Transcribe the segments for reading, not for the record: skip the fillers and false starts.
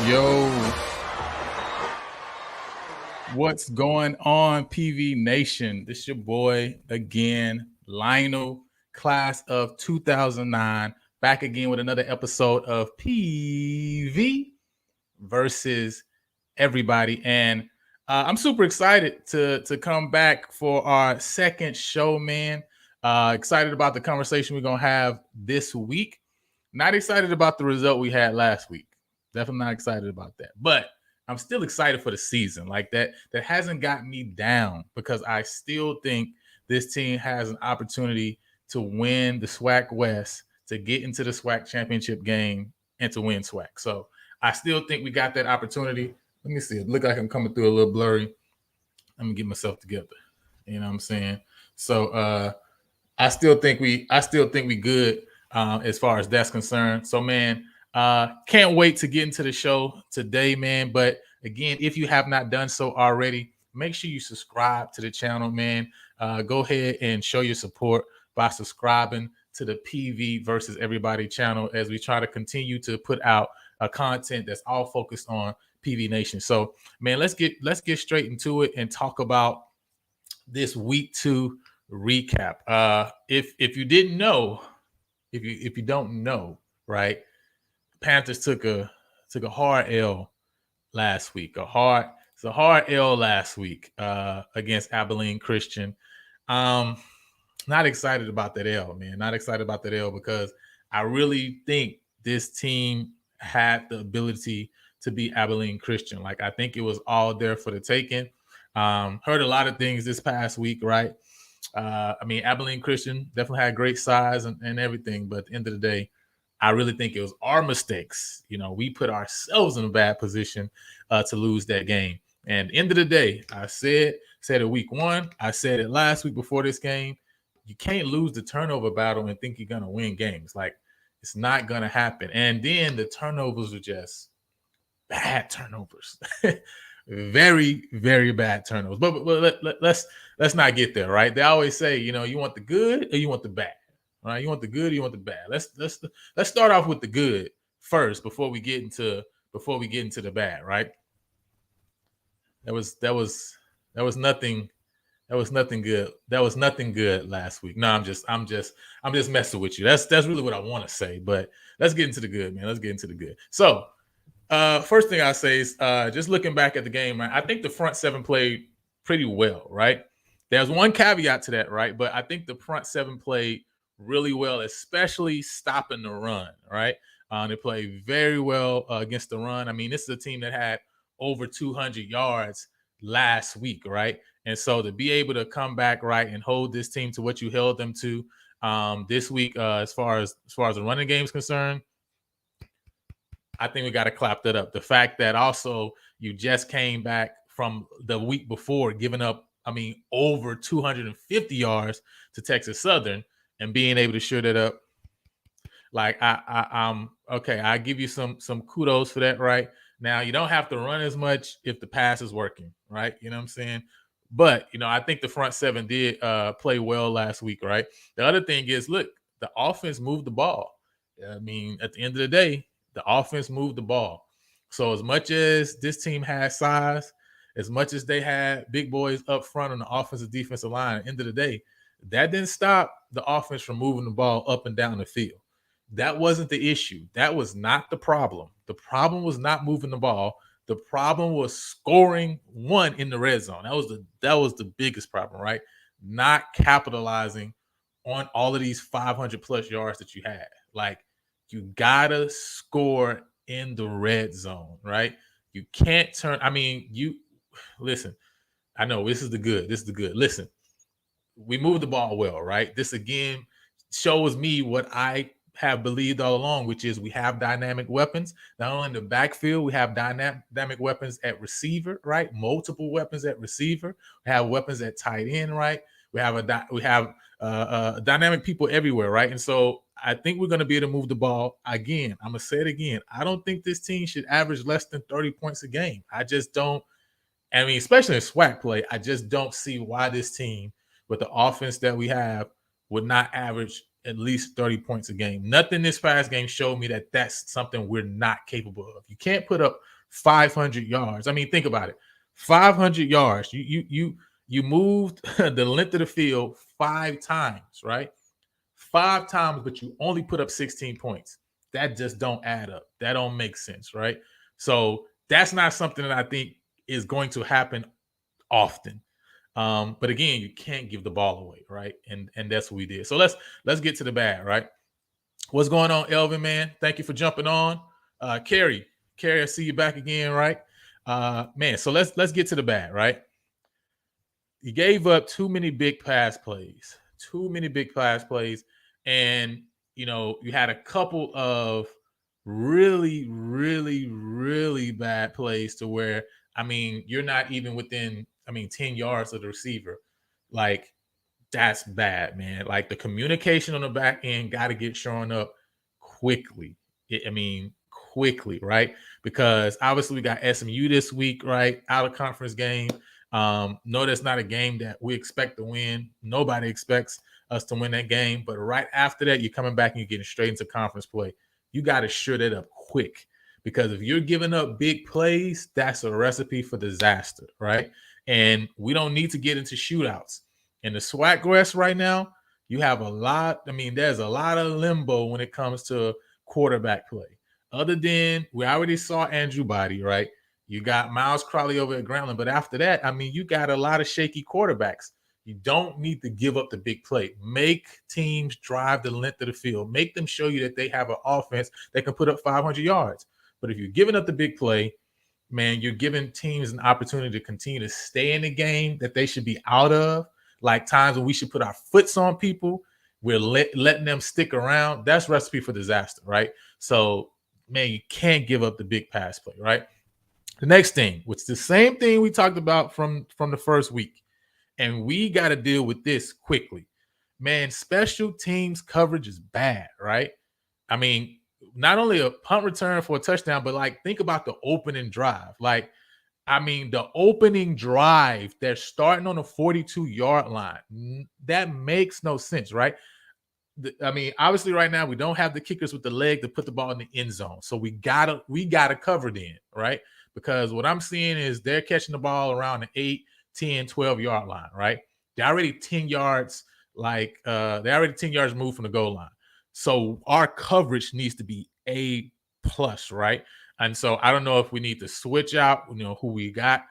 Yo, what's going on, PV Nation? This your boy again, Lionel, class of 2009, back again with another episode of PV versus everybody. And I'm super excited to come back for our second show, man. Excited about the conversation we're going to have this week. Not excited about the result we had last week. Definitely not excited about that. But I'm still excited for the season. Like that hasn't got me down because I still think this team has an opportunity to win the SWAC West, to get into the SWAC championship game, and to win SWAC. So I still think we got that opportunity. Let me see. It look like I'm coming through a little blurry. Let me get myself together. You know what I'm saying? So I still think we good as far as that's concerned. So man, can't wait to get into the show today, man. But again, if you have not done so already, make sure you subscribe to the channel, man. Go ahead and show your support by subscribing to the PV versus everybody channel as we try to continue to put out content that's all focused on PV Nation. So man, let's get straight into it and talk about this week 2 recap. If you didn't know, if you don't know, right? Panthers took a hard L last week. It's a hard L last week against Abilene Christian. Not excited about that L, man. Not excited about that L because I really think this team had the ability to beat Abilene Christian. Like I think it was all there for the taking. Heard a lot of things this past week, right? I mean, Abilene Christian definitely had great size and everything, but at the end of the day, I really think it was our mistakes. We put ourselves in a bad position to lose that game. And end of the day, I said it week one. I said it last week before this game. You can't lose the turnover battle and think you're going to win games. Like, it's not going to happen. And then the turnovers are just bad turnovers. Very, very bad turnovers. But let's not get there, right? They always say, you want the good or you want the bad, right? You want the good or you want the bad. Let's start off with the good first before we get into the bad, right? That was nothing. That was nothing good. That was nothing good last week. No, I'm just messing with you. That's really what I want to say. But let's get into the good, man. Let's get into the good. So, first thing I say is just looking back at the game, right? I think the front seven played pretty well, right? There's one caveat to that, right? But I think the front seven played really well, especially stopping the run, right? They played very well against the run. I mean, this is a team that had over 200 yards last week, right? And so to be able to come back, right, and hold this team to what you held them to this week, as far as the running game is concerned, I think we got to clap that up. The fact that also you just came back from the week before giving up, over 250 yards to Texas Southern and being able to shore that up. Like, I'm okay. I give you some kudos for that, right? Now, you don't have to run as much if the pass is working, right? You know what I'm saying? But, I think the front seven did play well last week, right? The other thing is, look, the offense moved the ball. I mean, at the end of the day, the offense moved the ball. So as much as this team has size, as much as they had big boys up front on the offensive defensive line, at the end of the day, that didn't stop the offense from moving the ball up and down the field. That wasn't the issue. That was not the problem. The problem was not moving the ball. The problem was scoring one in the red zone. That was the biggest problem, right? Not capitalizing on all of these 500 plus yards that you had. Like, you gotta score in the red zone, right? You can't turn. Listen. I know this is the good. Listen, we moved the ball well, right? This again shows me what I have believed all along, which is we have dynamic weapons. Not only in the backfield, we have dynamic weapons at receiver, right? Multiple weapons at receiver. We have weapons at tight end, right? We have dynamic people everywhere, right? And so I think we're going to be able to move the ball. Again, I'm going to say it again. I don't think this team should average less than 30 points a game. I just don't. Especially in SWAC play, I just don't see why this team, with the offense that we have, would not average at least 30 points a game. Nothing this past game showed me that that's something we're not capable of. You can't put up 500 yards. Think about it. 500 yards. You moved the length of the field 5 times, right? 5 times, but you only put up 16 points. That just don't add up. That don't make sense, right? So that's not something that I think is going to happen often. But again, you can't give the ball away, right? And that's what we did. So let's get to the bad, right? What's going on, Elvin, man? Thank you for jumping on. Carrie, I see you back again, right? Man, so let's get to the bad, right? You gave up too many big pass plays. And you had a couple of really, really, really bad plays to where, you're not even within 10 yards of the receiver. Like, that's bad, man. Like, the communication on the back end got to get showing up quickly. Quickly, right? Because obviously we got SMU this week, right? Out of conference game. No, that's not a game that we expect to win. Nobody expects us to win that game. But right after that, you're coming back and you're getting straight into conference play. You got to shore that up quick. Because if you're giving up big plays, that's a recipe for disaster, right? And we don't need to get into shootouts. In the SWAC grass right now, you have a lot. There's a lot of limbo when it comes to quarterback play. Other than, we already saw Andrew Body, right? You got Miles Crowley over at Grambling. But after that, you got a lot of shaky quarterbacks. You don't need to give up the big play. Make teams drive the length of the field. Make them show you that they have an offense that can put up 500 yards. But if you're giving up the big play, man, you're giving teams an opportunity to continue to stay in the game that they should be out of. Like times when we should put our foots on people. we're letting them stick around. That's recipe for disaster, right? So, man, you can't give up the big pass play, right? The next thing, which is the same thing we talked about from the first week, and we got to deal with this quickly. Man, special teams coverage is bad, right? I mean, not only a punt return for a touchdown, but like think about the opening drive. Like, I mean, the opening drive, they're starting on a 42-yard line. That makes no sense, right? I mean, obviously, right now we don't have the kickers with the leg to put the ball in the end zone, so we gotta cover then, right? Because what I'm seeing is they're catching the ball around the 8, 10, 12-yard line, right? They're already 10 yards, they're already 10 yards moved from the goal line. So our coverage needs to be A plus, right? And so I don't know if we need to switch out, who we got,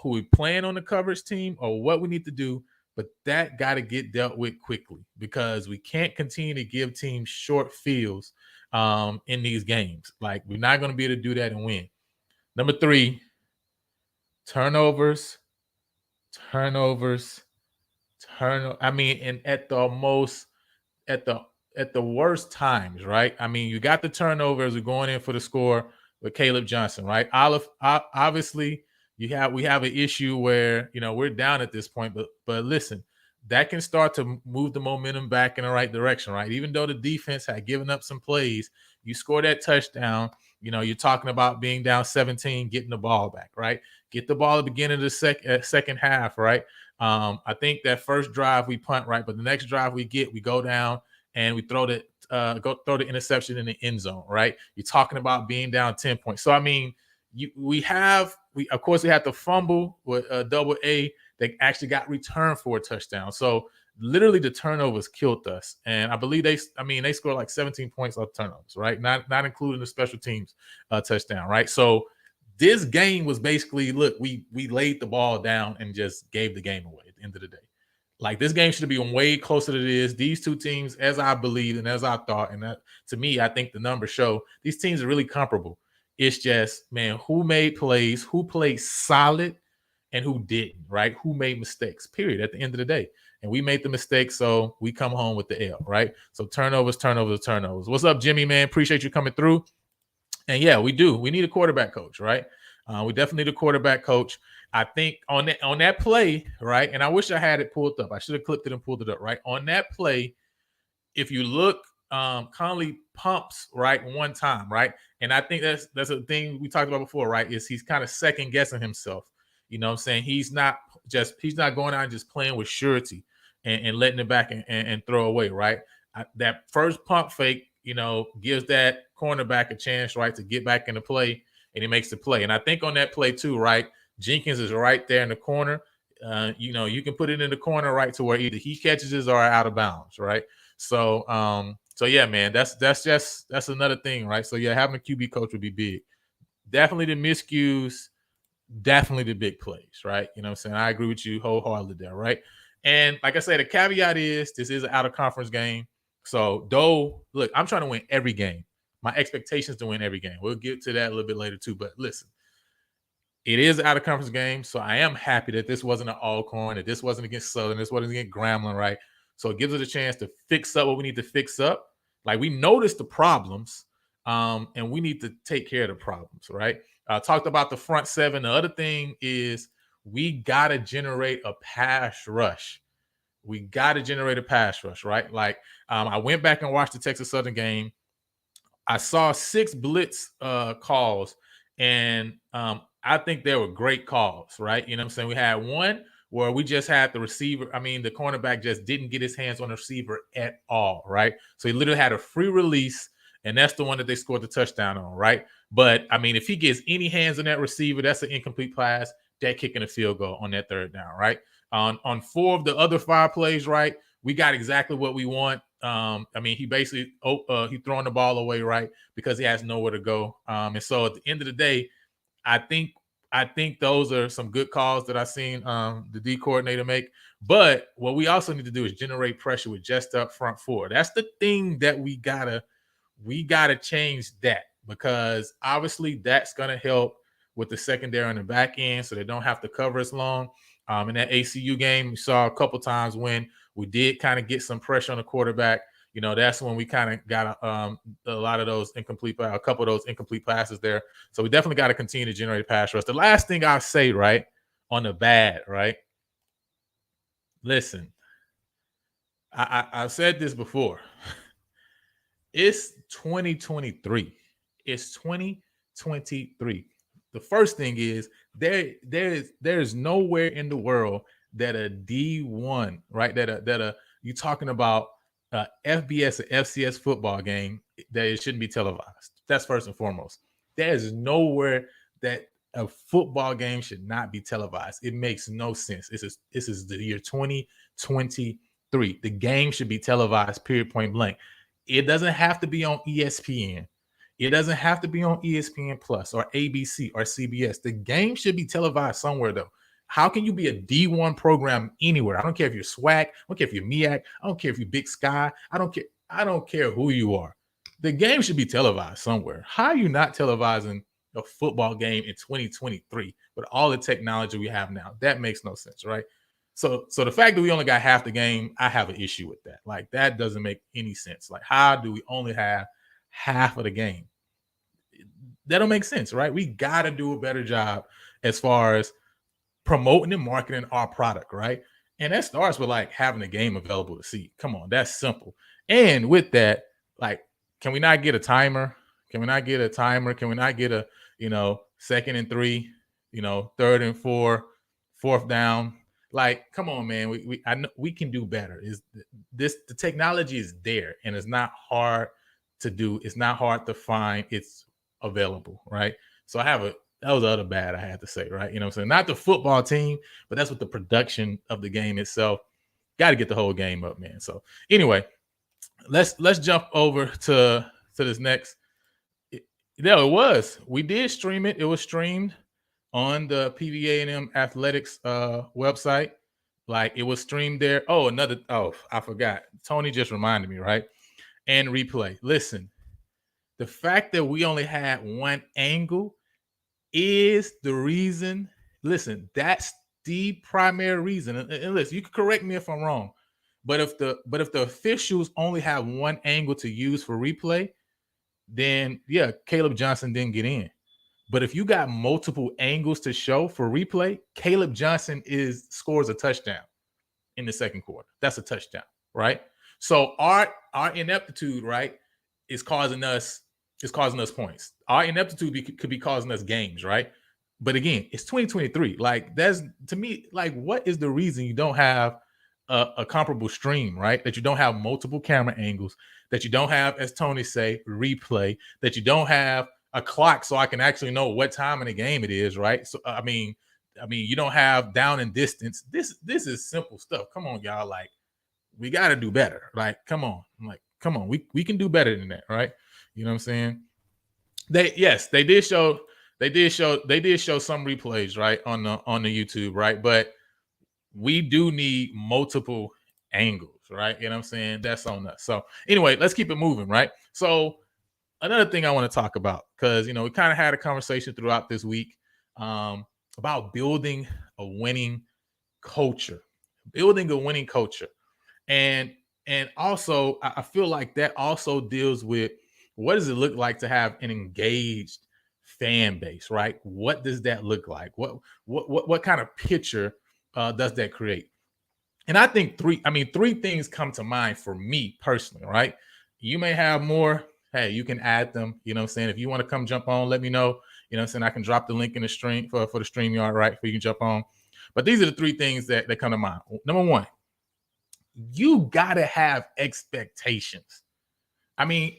who we playing on the coverage team, or what we need to do, but that got to get dealt with quickly because we can't continue to give teams short fields in these games. Like, we're not going to be able to do that and win. Number 3, turnovers. I mean, and at the worst times, right? I mean, you got the turnovers. We're going in for the score with Caleb Johnson, right? Obviously, we have an issue where we're down at this point, but listen, that can start to move the momentum back in the right direction, right? Even though the defense had given up some plays, you score that touchdown. You're talking about being down 17, getting the ball back, right? Get the ball at the beginning of the second half, right? I think that first drive we punt, right, but the next drive we go down and we throw the interception in the end zone, right? You're talking about being down 10 points. So I mean, we have the fumble with double A that actually got returned for a touchdown. So literally the turnovers killed us, and I believe they scored like 17 points off turnovers, right? Not including the special teams touchdown, right? So this game was basically, look, we laid the ball down and just gave the game away at the end of the day. Like, this game should have been way closer to this. These two teams, as I believed and as I thought, and that, to me, I think the numbers show these teams are really comparable. It's just, man, who made plays, who played solid, and who didn't, right? Who made mistakes, period, at the end of the day. And we made the mistake, so we come home with the L, right? So turnovers. What's up, Jimmy, man? Appreciate you coming through. And yeah, we do. We need a quarterback coach, right? We definitely need a quarterback coach. I think on that play, right? And I wish I had it pulled up. I should have clipped it and pulled it up, right? On that play, if you look, Conley pumps right one time, right? And I think that's a thing we talked about before, right? Is he's kind of second guessing himself. You know what I'm saying? He's not going out and just playing with surety and letting it back and throw away, right? That first pump fake, gives that cornerback a chance, right, to get back into play, and he makes the play. And I think on that play too, right, Jenkins is right there in the corner. You can put it in the corner, right, to where either he catches it or out of bounds, right? So yeah, man, that's another thing, right? So yeah, having a QB coach would be big. Definitely the miscues, definitely the big plays, right? You know what I'm saying? I agree with you wholeheartedly there, right? And like I said, the caveat is this is an out of conference game. So though, look, I'm trying to win every game. My expectations to win every game. We'll get to that a little bit later too. But listen, it is an out of conference game. So I am happy that this wasn't an Alcorn, that this wasn't against Southern, this wasn't against Grambling, right? So it gives us a chance to fix up what we need to fix up. Like, we noticed the problems, and we need to take care of the problems, right? Talked about the front seven. The other thing is we got to generate a pass rush. Right? Like, I went back and watched the Texas Southern game. I saw 6 blitz calls, and I think they were great calls, right? You know what I'm saying? We had one where we just had the receiver. The cornerback just didn't get his hands on the receiver at all, right? So he literally had a free release, and that's the one that they scored the touchdown on, right? But, if he gets any hands on that receiver, that's an incomplete pass. They're kicking a field goal on that third down, right? On 4 of the other 5 plays, right, we got exactly what we want. He basically he throwing the ball away, right, because he has nowhere to go. And so at the end of the day, I think those are some good calls that I've seen the D coordinator make. But what we also need to do is generate pressure with just up front 4. That's the thing that we gotta change that, because obviously that's gonna help with the secondary on the back end, so they don't have to cover as long. In that ACU game, we saw a couple times when we did kind of get some pressure on the quarterback. That's when we kind of got a lot of those a couple of those incomplete passes there. So we definitely got to continue to generate a pass rush. The last thing I'll say, right, on the bad, right? Listen, I've said this before. It's 2023. It's 2023. The first thing is there's nowhere in the world that a D1, right? That you talking about FBS or FCS football game that it shouldn't be televised. That's first and foremost. There is nowhere that a football game should not be televised. It makes no sense. This is the year 2023. The game should be televised, period, point blank. It doesn't have to be on ESPN. It doesn't have to be on ESPN Plus or ABC or CBS. The game should be televised somewhere, though. How can you be a D1 program anywhere? I don't care if you're SWAC. I don't care if you're MEAC. I don't care if you're Big Sky. I don't care who you are. The game should be televised somewhere. How are you not televising a football game in 2023 with all the technology we have now? That makes no sense, right? So the fact that we only got half the game, I have an issue with that. Like, that doesn't make any sense. Like, how do we only have half of the game? That don't make sense, right? We got to do a better job as far as promoting and marketing our product, right? And that starts with like having a game available to see. Come on, that's simple. And with that, like, can we not get a timer? Can we not get a timer? Can we not get a, 2nd and 3, 3rd and 4, 4th down? Like, come on, man. I know we can do better. The technology is there, and it's not hard to do. It's not hard to find. It's available, right? So that was the other bad I had to say, right? You know what I'm saying? Not the football team, but that's what the production of the game itself. Got to get the whole game up, man. So anyway, let's jump over to this next. No, it was. We did stream it. It was streamed on the PVA&M Athletics website. Like, it was streamed there. I forgot. Tony just reminded me, right? And replay. Listen, the fact that we only had one angle is the reason. Listen, that's the primary reason. And listen, you can correct me if I'm wrong. But if the officials only have one angle to use for replay, then yeah, Caleb Johnson didn't get in. But if you got multiple angles to show for replay, Caleb Johnson scores a touchdown in the second quarter. That's a touchdown, right? So our ineptitude, right, is causing us points. Our ineptitude could be causing us games, right? But again, it's 2023. Like, that's, to me, like, what is the reason you don't have a comparable stream, right? That you don't have multiple camera angles, that you don't have, as Tony say, replay, that you don't have a clock so I can actually know what time in the game it is, right? So I mean, you don't have down and distance. This is simple stuff. Come on, y'all. Like, we got to do better. Like, come on. I'm like, come on. We can do better than that, right? You know what I'm saying? They did show some replays, right, on the YouTube, right? But we do need multiple angles, right? You know what I'm saying? That's on us. So anyway, let's keep it moving, right? So another thing I want to talk about, because we kind of had a conversation throughout this week about building a winning culture, and also I feel like that also deals with, what does it look like to have an engaged fan base, right? What does that look like? What kind of picture does that create? And I think three things come to mind for me personally, right? You may have more. Hey, you can add them. You know what I'm saying? If you want to come jump on, let me know. You know what I'm saying? I can drop the link in the stream for the StreamYard, right? For you can jump on. But these are the three things that come to mind. Number one, you got to have expectations. I mean,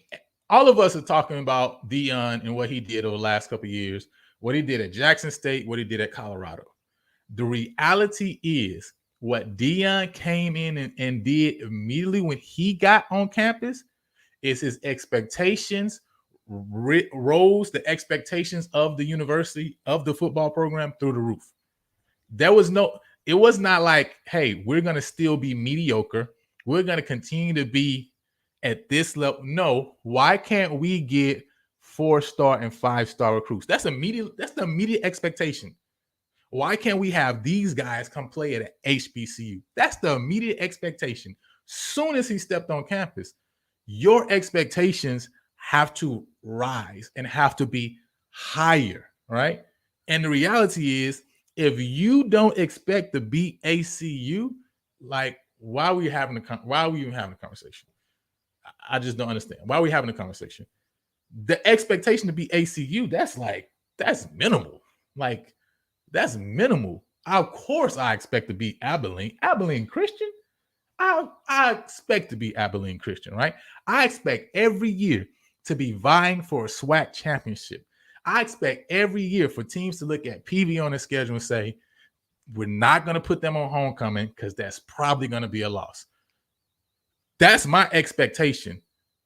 all of us are talking about Deion and what he did over the last couple of years, what he did at Jackson State, what he did at Colorado. The reality is, what Deion came in and did immediately when he got on campus is his expectations rose the expectations of the university, of the football program, through the roof. It was not like, hey, we're going to still be mediocre. We're going to continue to be at this level. No, why can't we get 4-star and 5-star recruits? That's the immediate expectation. Why can't we have these guys come play at HBCU? That's the immediate expectation. Soon as he stepped on campus, your expectations have to rise and have to be higher, right? And the reality is, if you don't expect to beat ACU, like why are we even having a conversation? I just don't understand. Why are we having a conversation? The expectation to be ACU, that's minimal. Like that's minimal. Of course, I expect to be Abilene Christian. I expect to be Abilene Christian, right? I expect every year to be vying for a SWAC championship. I expect every year for teams to look at PV on the schedule and say, we're not going to put them on homecoming because that's probably going to be a loss. That's my expectation.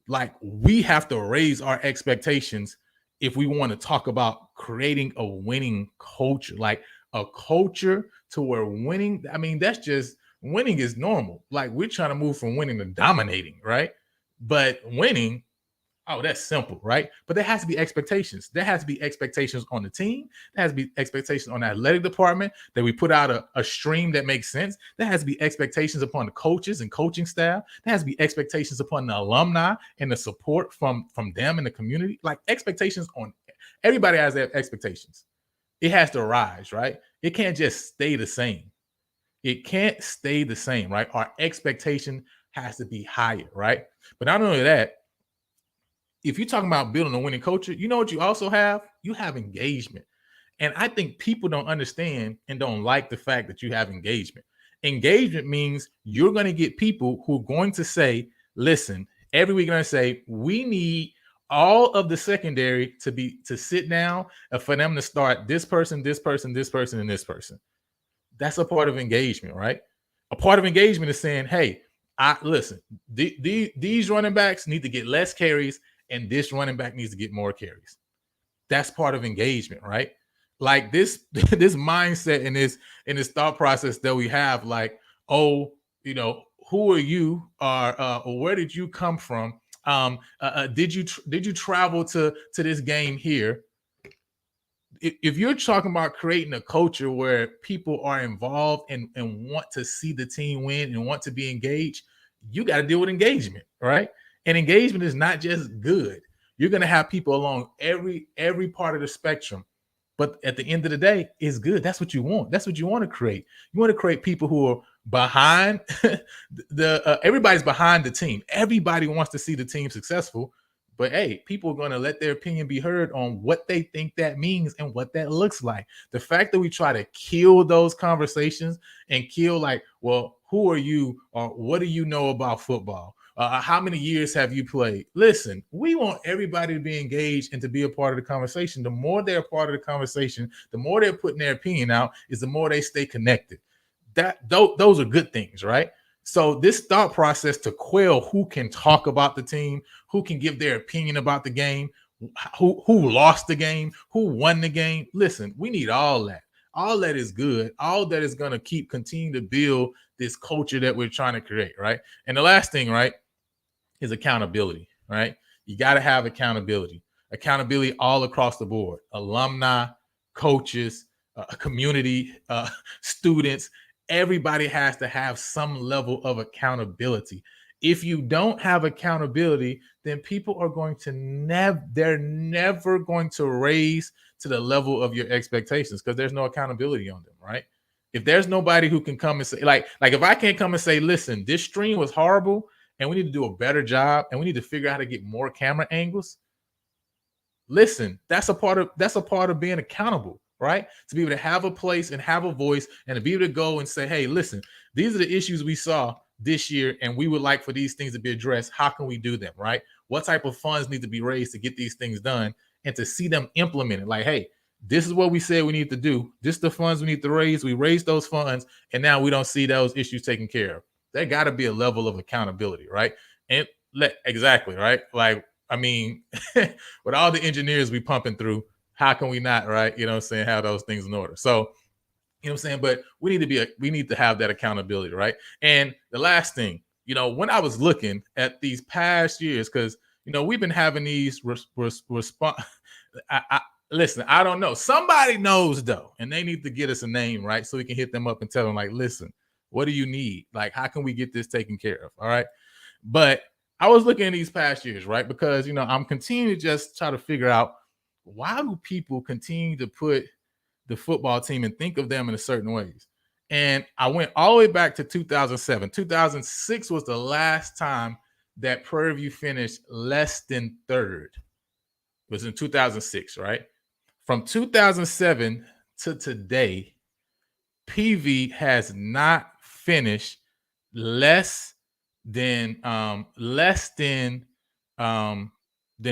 Like, we have to raise our expectations if we want to talk about creating a winning culture, like a culture to where winning, I mean, that's just winning is normal. Like, we're trying to move from winning to dominating, right? But winning, oh, that's simple, right? But there has to be expectations. There has to be expectations on the team. There has to be expectations on the athletic department that we put out a stream that makes sense. There has to be expectations upon the coaches and coaching staff. There has to be expectations upon the alumni and the support from them in the community. Like, expectations on everybody has their expectations. It has to rise, right? It can't just stay the same. It can't stay the same, right? Our expectation has to be higher, right? But not only that, if you're talking about building a winning culture, you know what you also have? You have engagement. And I think people don't understand and don't like the fact that you have engagement. Engagement means you're going to get people who are going to say, listen, every week, going to say, we need all of the secondary to sit down and for them to start this person, this person, this person, and this person. That's a part of engagement, right? A part of engagement is saying, hey, these running backs need to get less carries and this running back needs to get more carries. That's part of engagement, right? Like this mindset and this thought process that we have, like, oh, who are you? Or where did you come from? Did you travel to this game here? If you're talking about creating a culture where people are involved and want to see the team win and want to be engaged, you got to deal with engagement, right? And engagement is not just good. You're going to have people along every part of the spectrum. But at the end of the day, it's good. That's what you want. That's what you want to create. You want to create people who are behind everybody's behind the team. Everybody wants to see the team successful. But hey, people are going to let their opinion be heard on what they think that means and what that looks like. The fact that we try to kill those conversations and kill, like, well, who are you, or what do you know about football? How many years have you played? Listen, we want everybody to be engaged and to be a part of the conversation. The more they're a part of the conversation, the more they're putting their opinion out, is the more they stay connected. Those are good things, right? So this thought process to quell who can talk about the team, who can give their opinion about the game, who lost the game, who won the game. Listen, we need all that. All that is good. All that is going to continue to build this culture that we're trying to create, right? And the last thing, right, is accountability, right? You got to have accountability. Accountability all across the board. Alumni, coaches, community, students. Everybody has to have some level of accountability. If you don't have accountability, then people are going to they're never going to raise to the level of your expectations because there's no accountability on them, right? If there's nobody who can come and say, like if I can't come and say, listen, this stream was horrible and we need to do a better job and we need to figure out how to get more camera angles. Listen, that's a part of being accountable, right? To be able to have a place and have a voice and to be able to go and say, hey, listen, these are the issues we saw this year and we would like for these things to be addressed. How can we do them, right? What type of funds need to be raised to get these things done and to see them implemented? Like, hey, this is what we said we need to do. This is the funds we need to raise. We raised those funds and now we don't see those issues taken care of. There got to be a level of accountability, right? And exactly, right? Like, I mean, with all the engineers we pumping through, how can we not, right? You know what I'm saying? Have those things in order. So, you know what I'm saying? But we need to have that accountability, right? And the last thing, when I was looking at these past years, because, we've been having these response. Listen, I don't know. Somebody knows though, and they need to get us a name, right? So we can hit them up and tell them, like, listen, what do you need? Like, how can we get this taken care of? All right. But I was looking at these past years, right? Because I'm continuing to just try to figure out, why do people continue to put the football team and think of them in a certain ways. And I went all the way back to 2007. 2006 was the last time that Prairie View finished less than third. It was in 2006, right? From 2007 to today, PV has not finished less than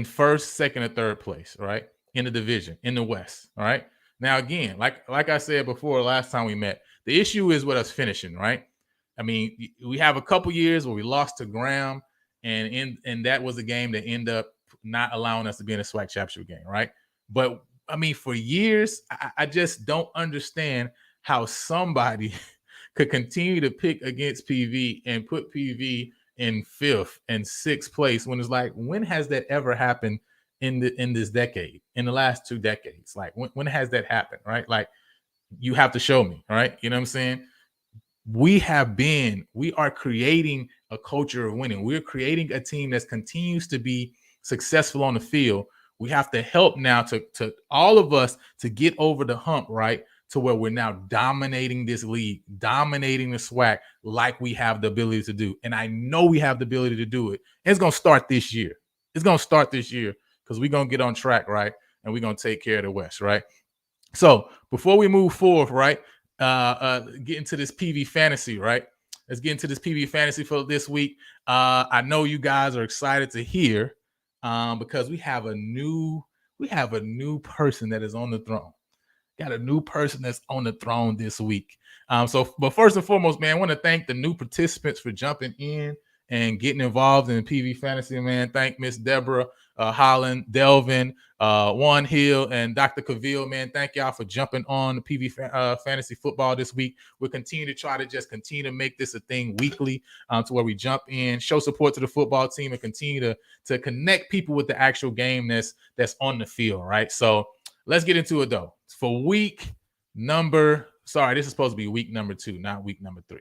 first, second, or third place, right? In the division, in the West. All right. Now, again, like I said before, last time we met, the issue is with us finishing, right? I mean, we have a couple years where we lost to Graham, and that was a game that ended up not allowing us to be in a SWAC championship game, right? But I mean, for years, I just don't understand how somebody could continue to pick against PV and put PV in fifth and sixth place when it's like, when has that ever happened in this decade, in the last 2 decades? Like, when has that happened, right? Like, you have to show me, right? You know what I'm saying? We are creating a culture of winning. We're creating a team that continues to be successful on the field. We have to help now to all of us to get over the hump, right? To where we're now dominating this league, dominating the SWAC like we have the ability to do. And I know we have the ability to do it. And it's going to start this year. It's going to start this year because we're going to get on track, right? And we're going to take care of the West, right? So before we move forward, right, get into this PV fantasy, right? Let's get into this PV fantasy for this week. I know you guys are excited to hear because we have a new person that is on the throne. Got a new person that's on the throne this week. But first and foremost, man, I want to thank the new participants for jumping in and getting involved in PV fantasy, man. Thank Miss Deborah Holland, Delvin, Juan Hill, and Dr. Cavill, man. Thank y'all for jumping on the PV fantasy football this week. We'll continue to try to continue to make this a thing weekly to where we jump in, show support to the football team, and continue to connect people with the actual game that's on the field, right? So let's get into it though. For week number, this is supposed to be week number 2, not week number 3.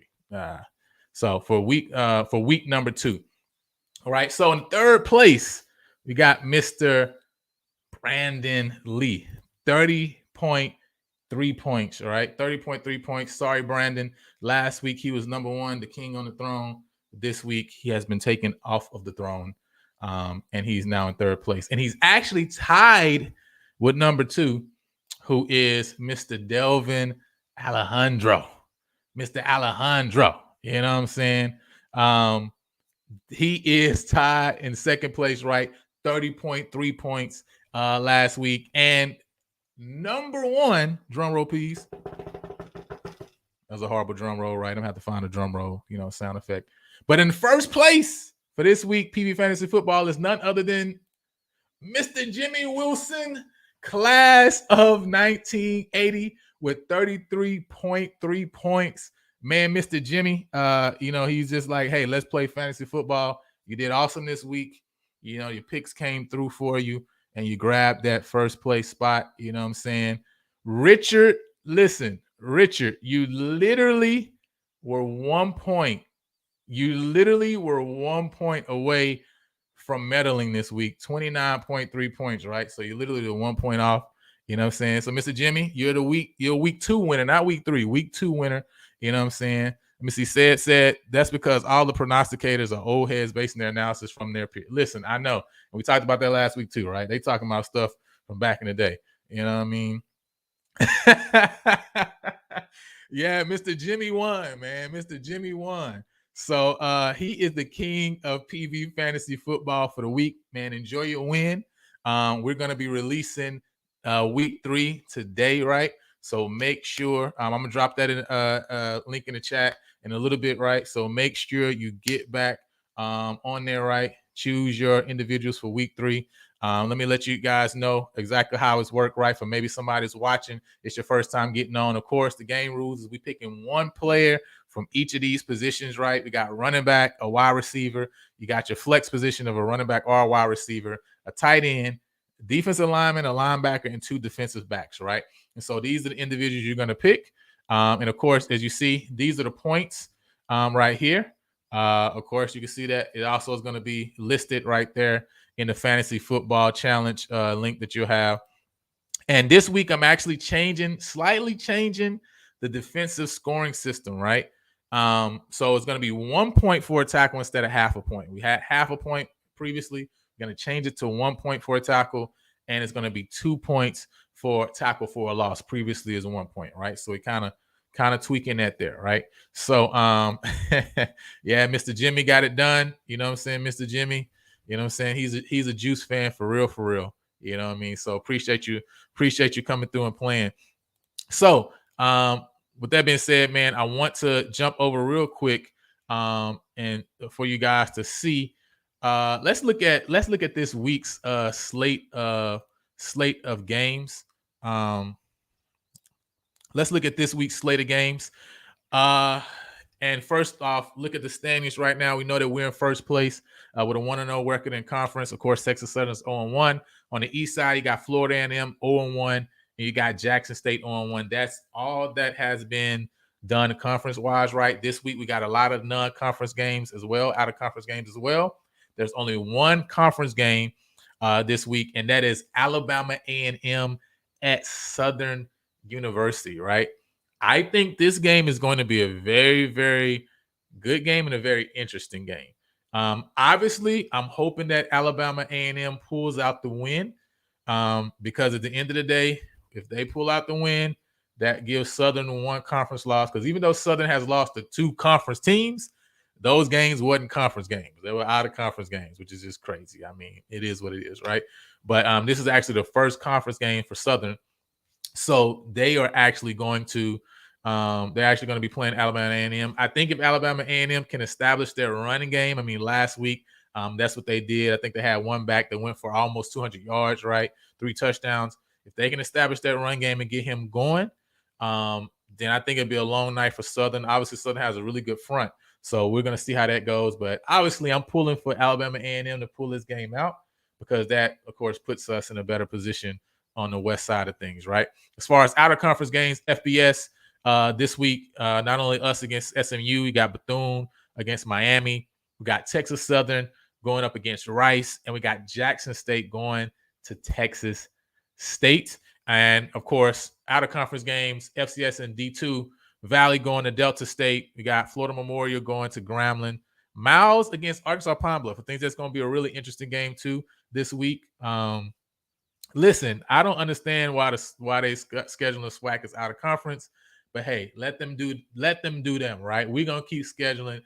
So for week number 2. All right. So in third place, we got Mr. Brandon Lee, 30.3 points. All right. 30.3 points. Sorry, Brandon. Last week he was number 1, the king on the throne. This week he has been taken off of the throne. And he's now in third place. And he's actually tied with number 2, who is Mr. Delvin Alejandro. Mr. Alejandro. You know what I'm saying? He is tied in second place, right? 30.3 points last week. And number 1, drum roll, please. That was a horrible drum roll, right? I'm going to have to find a drum roll, sound effect. But in first place for this week, PV Fantasy Football is none other than Mr. Jimmy Wilson, class of 1980 with 33.3 points. Man, Mr. Jimmy, he's just like, hey, let's play fantasy football. You did awesome this week. Your picks came through for you, and you grabbed that first place spot. You know what I'm saying? Richard, you literally were 1 point. You literally were 1 point away from medaling this week, 29.3 points, right? So you literally did 1 point off. You know what I'm saying? So, Mr. Jimmy, you're week 2 winner, not week 3, week 2 winner. You know what I'm saying? Let me see. Said that's because all the prognosticators are old heads basing their analysis from their peers. Listen, I know. And we talked about that last week too, right? They talking about stuff from back in the day. You know what I mean? Yeah, Mr. Jimmy won, man. Mr. Jimmy won. So he is the king of PV Fantasy Football for the week, man. Enjoy your win. We're going to be releasing week 3 today, right? So make sure I'm gonna drop that in link in the chat in a little bit, right? So make sure you get back on there, right? Choose your individuals for week 3. Let me let you guys know exactly how it's worked, right? For maybe somebody's watching, it's your first time getting on. Of course, the game rules is we picking 1 player from each of these positions, right? We got running back, a wide receiver. You got your flex position of a running back or a wide receiver, a tight end, defensive lineman, a linebacker, and 2 defensive backs, right? And so these are the individuals you're going to pick. And of course, as you see, these are the points right here. Of course, you can see that it also is going to be listed right there in the Fantasy Football Challenge link that you'll have. And this week, I'm actually slightly changing the defensive scoring system, right? So it's going to be 1 point for a tackle instead of half a point. We had half a point previously. We're going to change it to 1 point for a tackle, and it's going to be 2 points for tackle for a loss. Previously is 1 point, right? So we kind of tweaking that there, right? So yeah, Mr. Jimmy got it done. You know what I'm saying, Mr. Jimmy? You know what I'm saying? He's a Juice fan for real, for real. You know what I mean? So appreciate you coming through and playing. So with that being said, man, I want to jump over real quick and for you guys to see. Let's look at this week's slate of games. Let's look at this week's slate of games. And first off, look at the standings right now. We know that we're in first place with a 1-0 record in conference. Of course, Texas Southern's 0-1. On the east side, you got Florida A&M 0-1, and you got Jackson State 0-1. That's all that has been done conference-wise, right? This week, we got a lot of non-conference games as well, out-of-conference games as well. There's only one conference game this week, and that is Alabama A&M at Southern University, right? I think this game is going to be a very, very good game and a very interesting game. Obviously, I'm hoping that Alabama A&M pulls out the win because at the end of the day, if they pull out the win, that gives Southern one conference loss. Because even though Southern has lost to 2 conference teams, those games wasn't conference games. They were out of conference games, which is just crazy. I mean, it is what it is, right? But this is actually the first conference game for Southern. So they are actually going to be playing Alabama A&M. I think if Alabama A&M can establish their running game, I mean, last week, that's what they did. I think they had one back that went for almost 200 yards, right? 3 touchdowns. If they can establish that run game and get him going, then I think it'd be a long night for Southern. Obviously, Southern has a really good front. So we're going to see how that goes. But obviously, I'm pulling for Alabama A&M to pull this game out because that, of course, puts us in a better position on the west side of things, right? As far as out-of-conference games, FBS, this week, not only us against SMU, we got Bethune against Miami. We got Texas Southern going up against Rice, and we got Jackson State going to Texas State. And, of course, out-of-conference games, FCS and D2, Valley going to Delta State. We got Florida Memorial going to Grambling. Miles against Arkansas Pine Bluff. I think that's going to be a really interesting game, too, this week. Listen, I don't understand why they scheduling the SWAC as out of conference, but hey, let them do them, right? We're gonna keep scheduling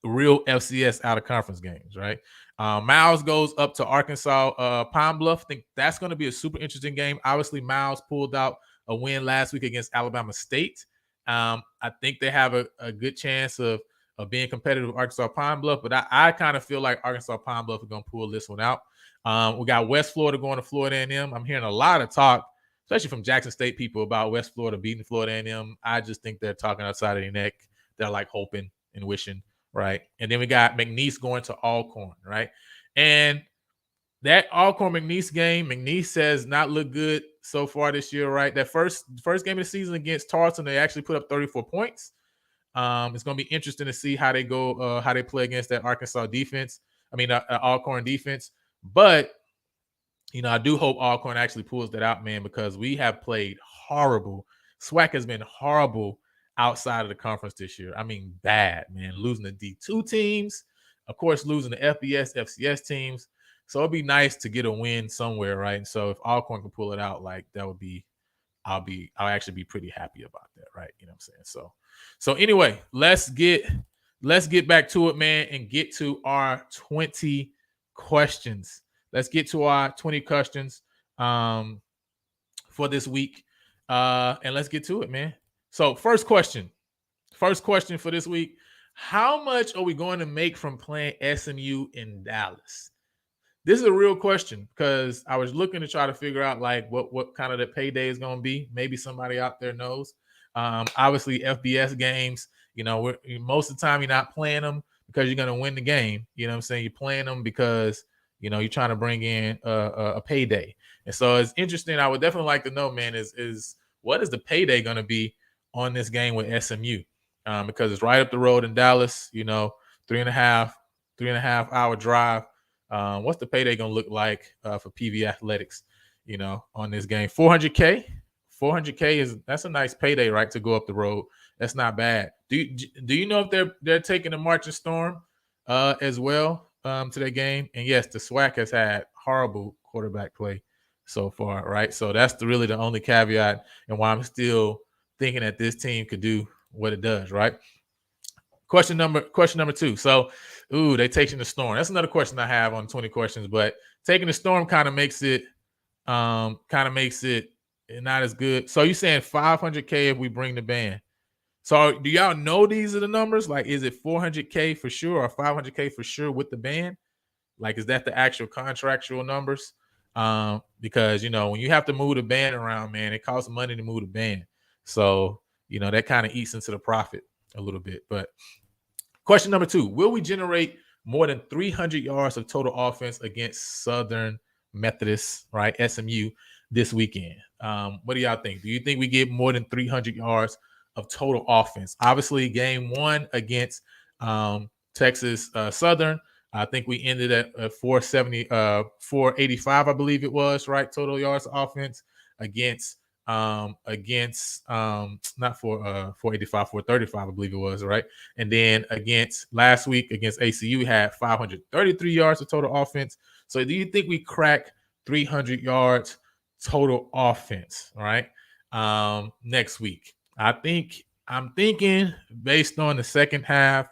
real FCS out of conference games, right? Miles goes up to Arkansas Pine Bluff. I think that's going to be a super interesting game. Obviously, Miles pulled out a win last week against Alabama State. I think they have a good chance of being competitive with Arkansas Pine Bluff, but I kind of feel like Arkansas Pine Bluff is going to pull this one out. We got West Florida going to Florida A&M. I'm hearing a lot of talk, especially from Jackson State people, about West Florida beating Florida A&M. I just think they're talking outside of their neck. They're like hoping and wishing, right? And then we got McNeese going to Alcorn, right? And that Alcorn-McNeese game, McNeese has not looked good so far this year, right? That first game of the season against Tarleton, they actually put up 34 points. It's going to be interesting to see how they go, how they play against that Arkansas defense. I mean, Alcorn defense. But, you know, I do hope Alcorn actually pulls that out, man, because we have played horrible. SWAC has been horrible outside of the conference this year. I mean, bad, man. Losing the D2 teams, of course, losing the FBS, FCS teams. So it'd be nice to get a win somewhere, right? And so if Alcorn can pull it out, like that would be, I'll actually be pretty happy about that, right? You know what I'm saying? So anyway, let's get back to it, man, and get to our 20 questions. Let's get to our 20 questions for this week. And let's get to it, man. So first question for this week. How much are we going to make from playing SMU in Dallas? This is a real question because I was looking to try to figure out like what kind of the payday is going to be. Maybe somebody out there knows. Obviously, FBS games, you know, most of the time you're not playing them because you're going to win the game. You know what I'm saying? You're playing them because You're trying to bring in a payday. And so it's interesting. I would definitely like to know, man, is what is the payday going to be on this game with SMU? Because it's right up the road in Dallas, three and a half, 3.5 hour drive. What's the payday going to look like for PV Athletics, on this game? 400K. 400K that's a nice payday, right? To go up the road. That's not bad. Do you know if they're taking the marching storm as well to their game? And yes, the SWAC has had horrible quarterback play so far, right? So that's really the only caveat and why I'm still thinking that this team could do what it does, right? Question number 2. So, they taking the storm. That's another question I have on 20 questions, but taking the storm kind of makes it not as good. So you saying 500K if we bring the band? So do y'all know these are the numbers? Like, is it 400K for sure or 500K for sure with the band? Like, is that the actual contractual numbers? Because when you have to move the band around, man, it costs money to move the band. So that kind of eats into the profit a little bit. But question number 2: will we generate more than 300 yards of total offense against Southern Methodist, right, SMU, this weekend? What do y'all think? Do you think we get more than 300 yards of total offense? Obviously, game 1 against Texas Southern, I think we ended at 485, I believe it was, right? Total yards of offense against not 485, 435, I believe it was, right? And then against last week against ACU, we had 533 yards of total offense. So do you think we crack 300 yards total offense, right? Next week? I'm thinking based on the second half,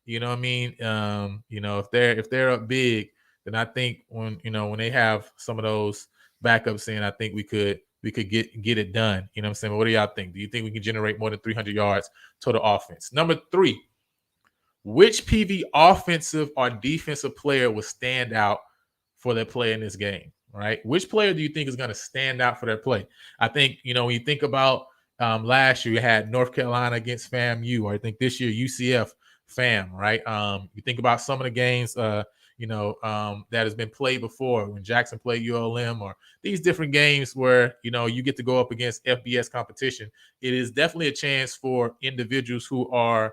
you know what I mean? If they're up big, then I think when they have some of those backups in, I think we could get it done. You know what I'm saying? What do y'all think? Do you think we can generate more than 300 yards total offense? Number 3, which PV offensive or defensive player will stand out for their play in this game, right? Which player do you think is going to stand out for their play? I think, when you think about last year, you had North Carolina against FAMU, or I think this year UCF FAM, right? You think about some of the games, that has been played before when Jackson played ULM, or these different games where, you get to go up against FBS competition. It is definitely a chance for individuals who are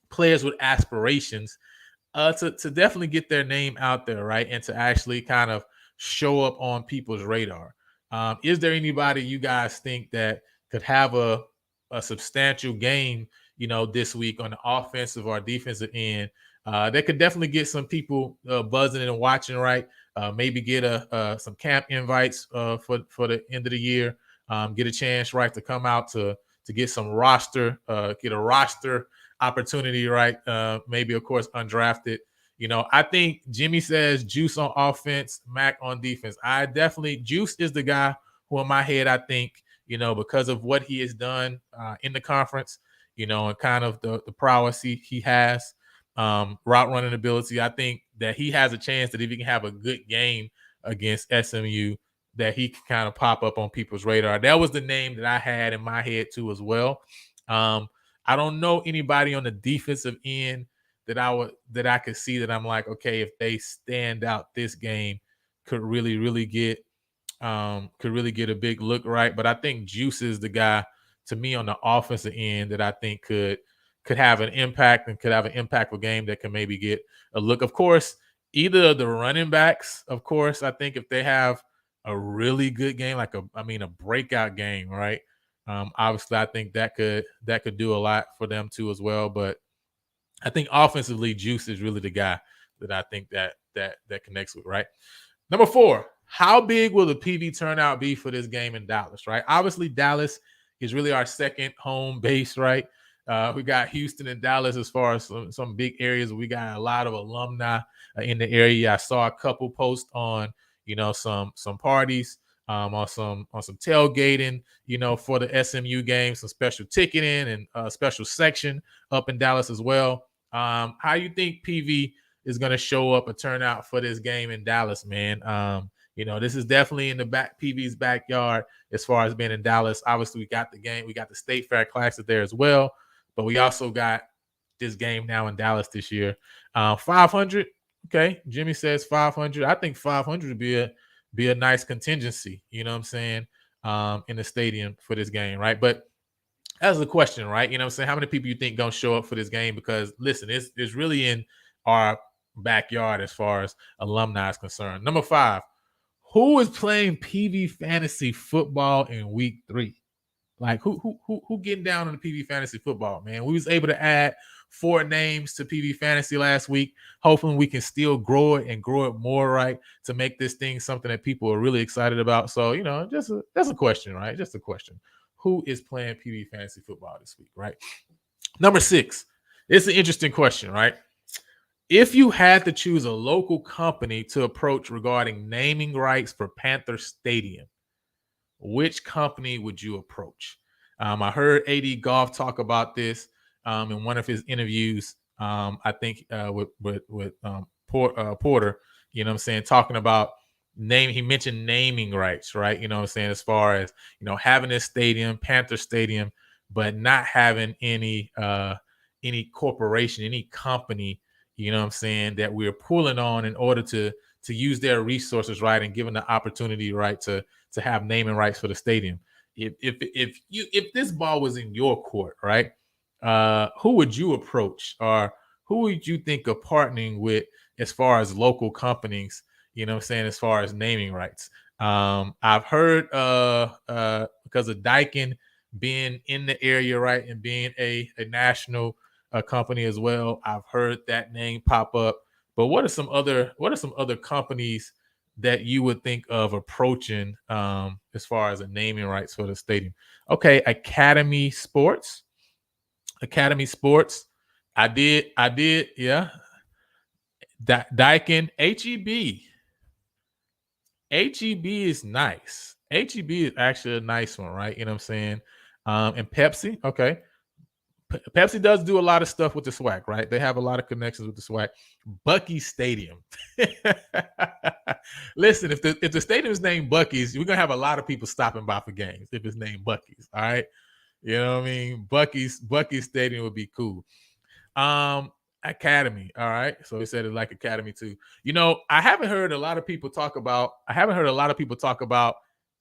players with aspirations to definitely get their name out there, right? And to actually kind of show up on people's radar. Is there anybody you guys think that could have a substantial game, this week on the offensive or defensive end that could definitely get some people buzzing and watching, right? Maybe get some camp invites for the end of the year. Get a chance, right, to come out to get some get a roster opportunity, right? Maybe, of course, undrafted. I think Jimmy says Juice on offense, Mac on defense. Juice is the guy who in my head, I think, because of what he has done in the conference, and kind of the prowess he has, route running ability. I think that he has a chance that if he can have a good game against SMU, that he can kind of pop up on people's radar. That was the name that I had in my head too as well. I don't know anybody on the defensive end that I could see that I'm like, okay, if they stand out this game, could really get a big look, right? But I think Juice is the guy to me on the offensive end that I think could have an impact and could have an impactful game that can maybe get a look. Of course, either of the running backs, of course, I think if they have a really good game, like a breakout game, right? Obviously, I think that could do a lot for them too as well. But I think offensively, Juice is really the guy that I think that connects with, right? Number 4, how big will the PV turnout be for this game in Dallas, right? Obviously, Dallas is really our second home base, right? We got Houston and Dallas as far as some big areas. We got a lot of alumni in the area. I saw a couple posts on, some parties, on some tailgating, for the SMU game, some special ticketing and a special section up in Dallas as well. How you think PV is going to show up a turnout for this game in Dallas, man? This is definitely in the PV's backyard as far as being in Dallas. Obviously, we got the game. We got the State Fair Classic there as well. But we also got this game now in Dallas this year. 500, Okay, Jimmy says 500. I think 500 would be a nice contingency. You know what I'm saying? In the stadium for this game, right? But that's the question, right? You know what I'm saying? How many people you think gonna show up for this game? Because listen, it's really in our backyard as far as alumni is concerned. Number 5, who is playing PV fantasy football in week 3? Like who getting down on the PV fantasy football, man? We was able to add 4 names to PV fantasy last week. Hopefully we can still grow it and grow it more, right? To make this thing something that people are really excited about. So, that's a question, right? Just a question. Who is playing PV fantasy football this week, right? Number 6. It's an interesting question, right? If you had to choose a local company to approach regarding naming rights for Panther Stadium, which company would you approach? I heard AD Golf talk about this in one of his interviews. I think with Porter. You know what I'm saying? Talking about he mentioned naming rights, right? You know what I'm saying? As far as having this stadium, Panther Stadium, but not having any corporation, any company. You know what I'm saying, that we're pulling on in order to use their resources, right, and given the opportunity, right, to have naming rights for the stadium. If this ball was in your court, right, who would you approach, or who would you think of partnering with as far as local companies? You know what I'm saying, as far as naming rights. I've heard because of Daikin being in the area, right, and being a national company as well. I've heard that name pop up. But what are some other companies that you would think of approaching as far as a naming rights for the stadium? Okay, Academy Sports. Academy Sports. I did, yeah. Daikin, HEB. HEB is nice. HEB is actually a nice one, right? You know what I'm saying? And Pepsi, okay. Pepsi does do a lot of stuff with the swag, right? They have a lot of connections with the swag. Buc-ee's Stadium. Listen, if the stadium is named Buc-ee's, we're gonna have a lot of people stopping by for games if it's named Buc-ee's. All right, you know what I mean? Buc-ee's Stadium would be cool. Academy. All right, so he said it like Academy too. I haven't heard a lot of people talk about.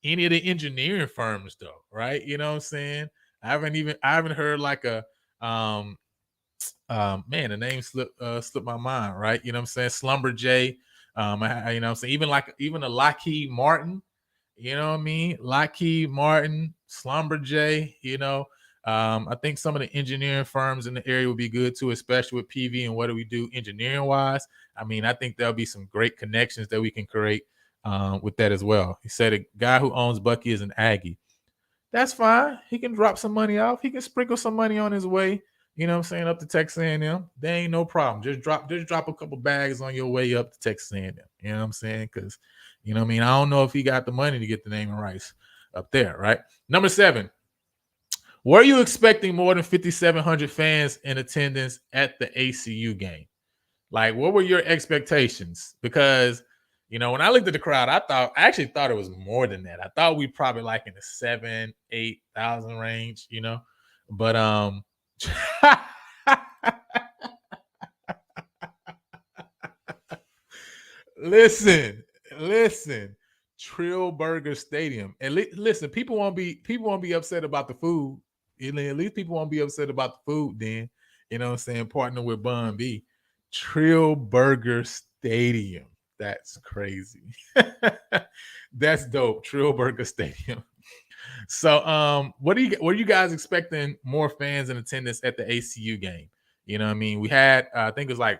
Any of the engineering firms though, right? You know what I'm saying? I haven't heard like a man, the name slipped my mind, right? You know what I'm saying? Slumber J. You know what I'm saying? Even a Lockheed Martin, you know what I mean? Lockheed Martin, Slumber J, I think some of the engineering firms in the area would be good too, especially with PV and what do we do engineering wise. I mean, I think there'll be some great connections that we can create with that as well. He said a guy who owns Bucky is an Aggie. That's fine. He can drop some money off. He can sprinkle some money on his way. You know what I'm saying? Up to Texas A&M. There ain't no problem. Just drop a couple bags on your way up to Texas A&M. You know what I'm saying? Because, you know what I mean? I don't know if he got the money to get the naming rights up there, right? Number 7. Were you expecting more than 5,700 fans in attendance at the ACU game? Like, what were your expectations? Because, when I looked at the crowd, I actually thought it was more than that. I thought we probably like in the 7,000-8,000 range, but listen, Trillburger Stadium, and listen, people won't be upset about the food. At least people won't be upset about the food. Then, you know what I'm saying, partner with Bun B. Trillburger Stadium. That's crazy. That's dope. Trillburger Stadium. So, what are you guys expecting more fans in attendance at the ACU game? You know what I mean? We had, I think it was like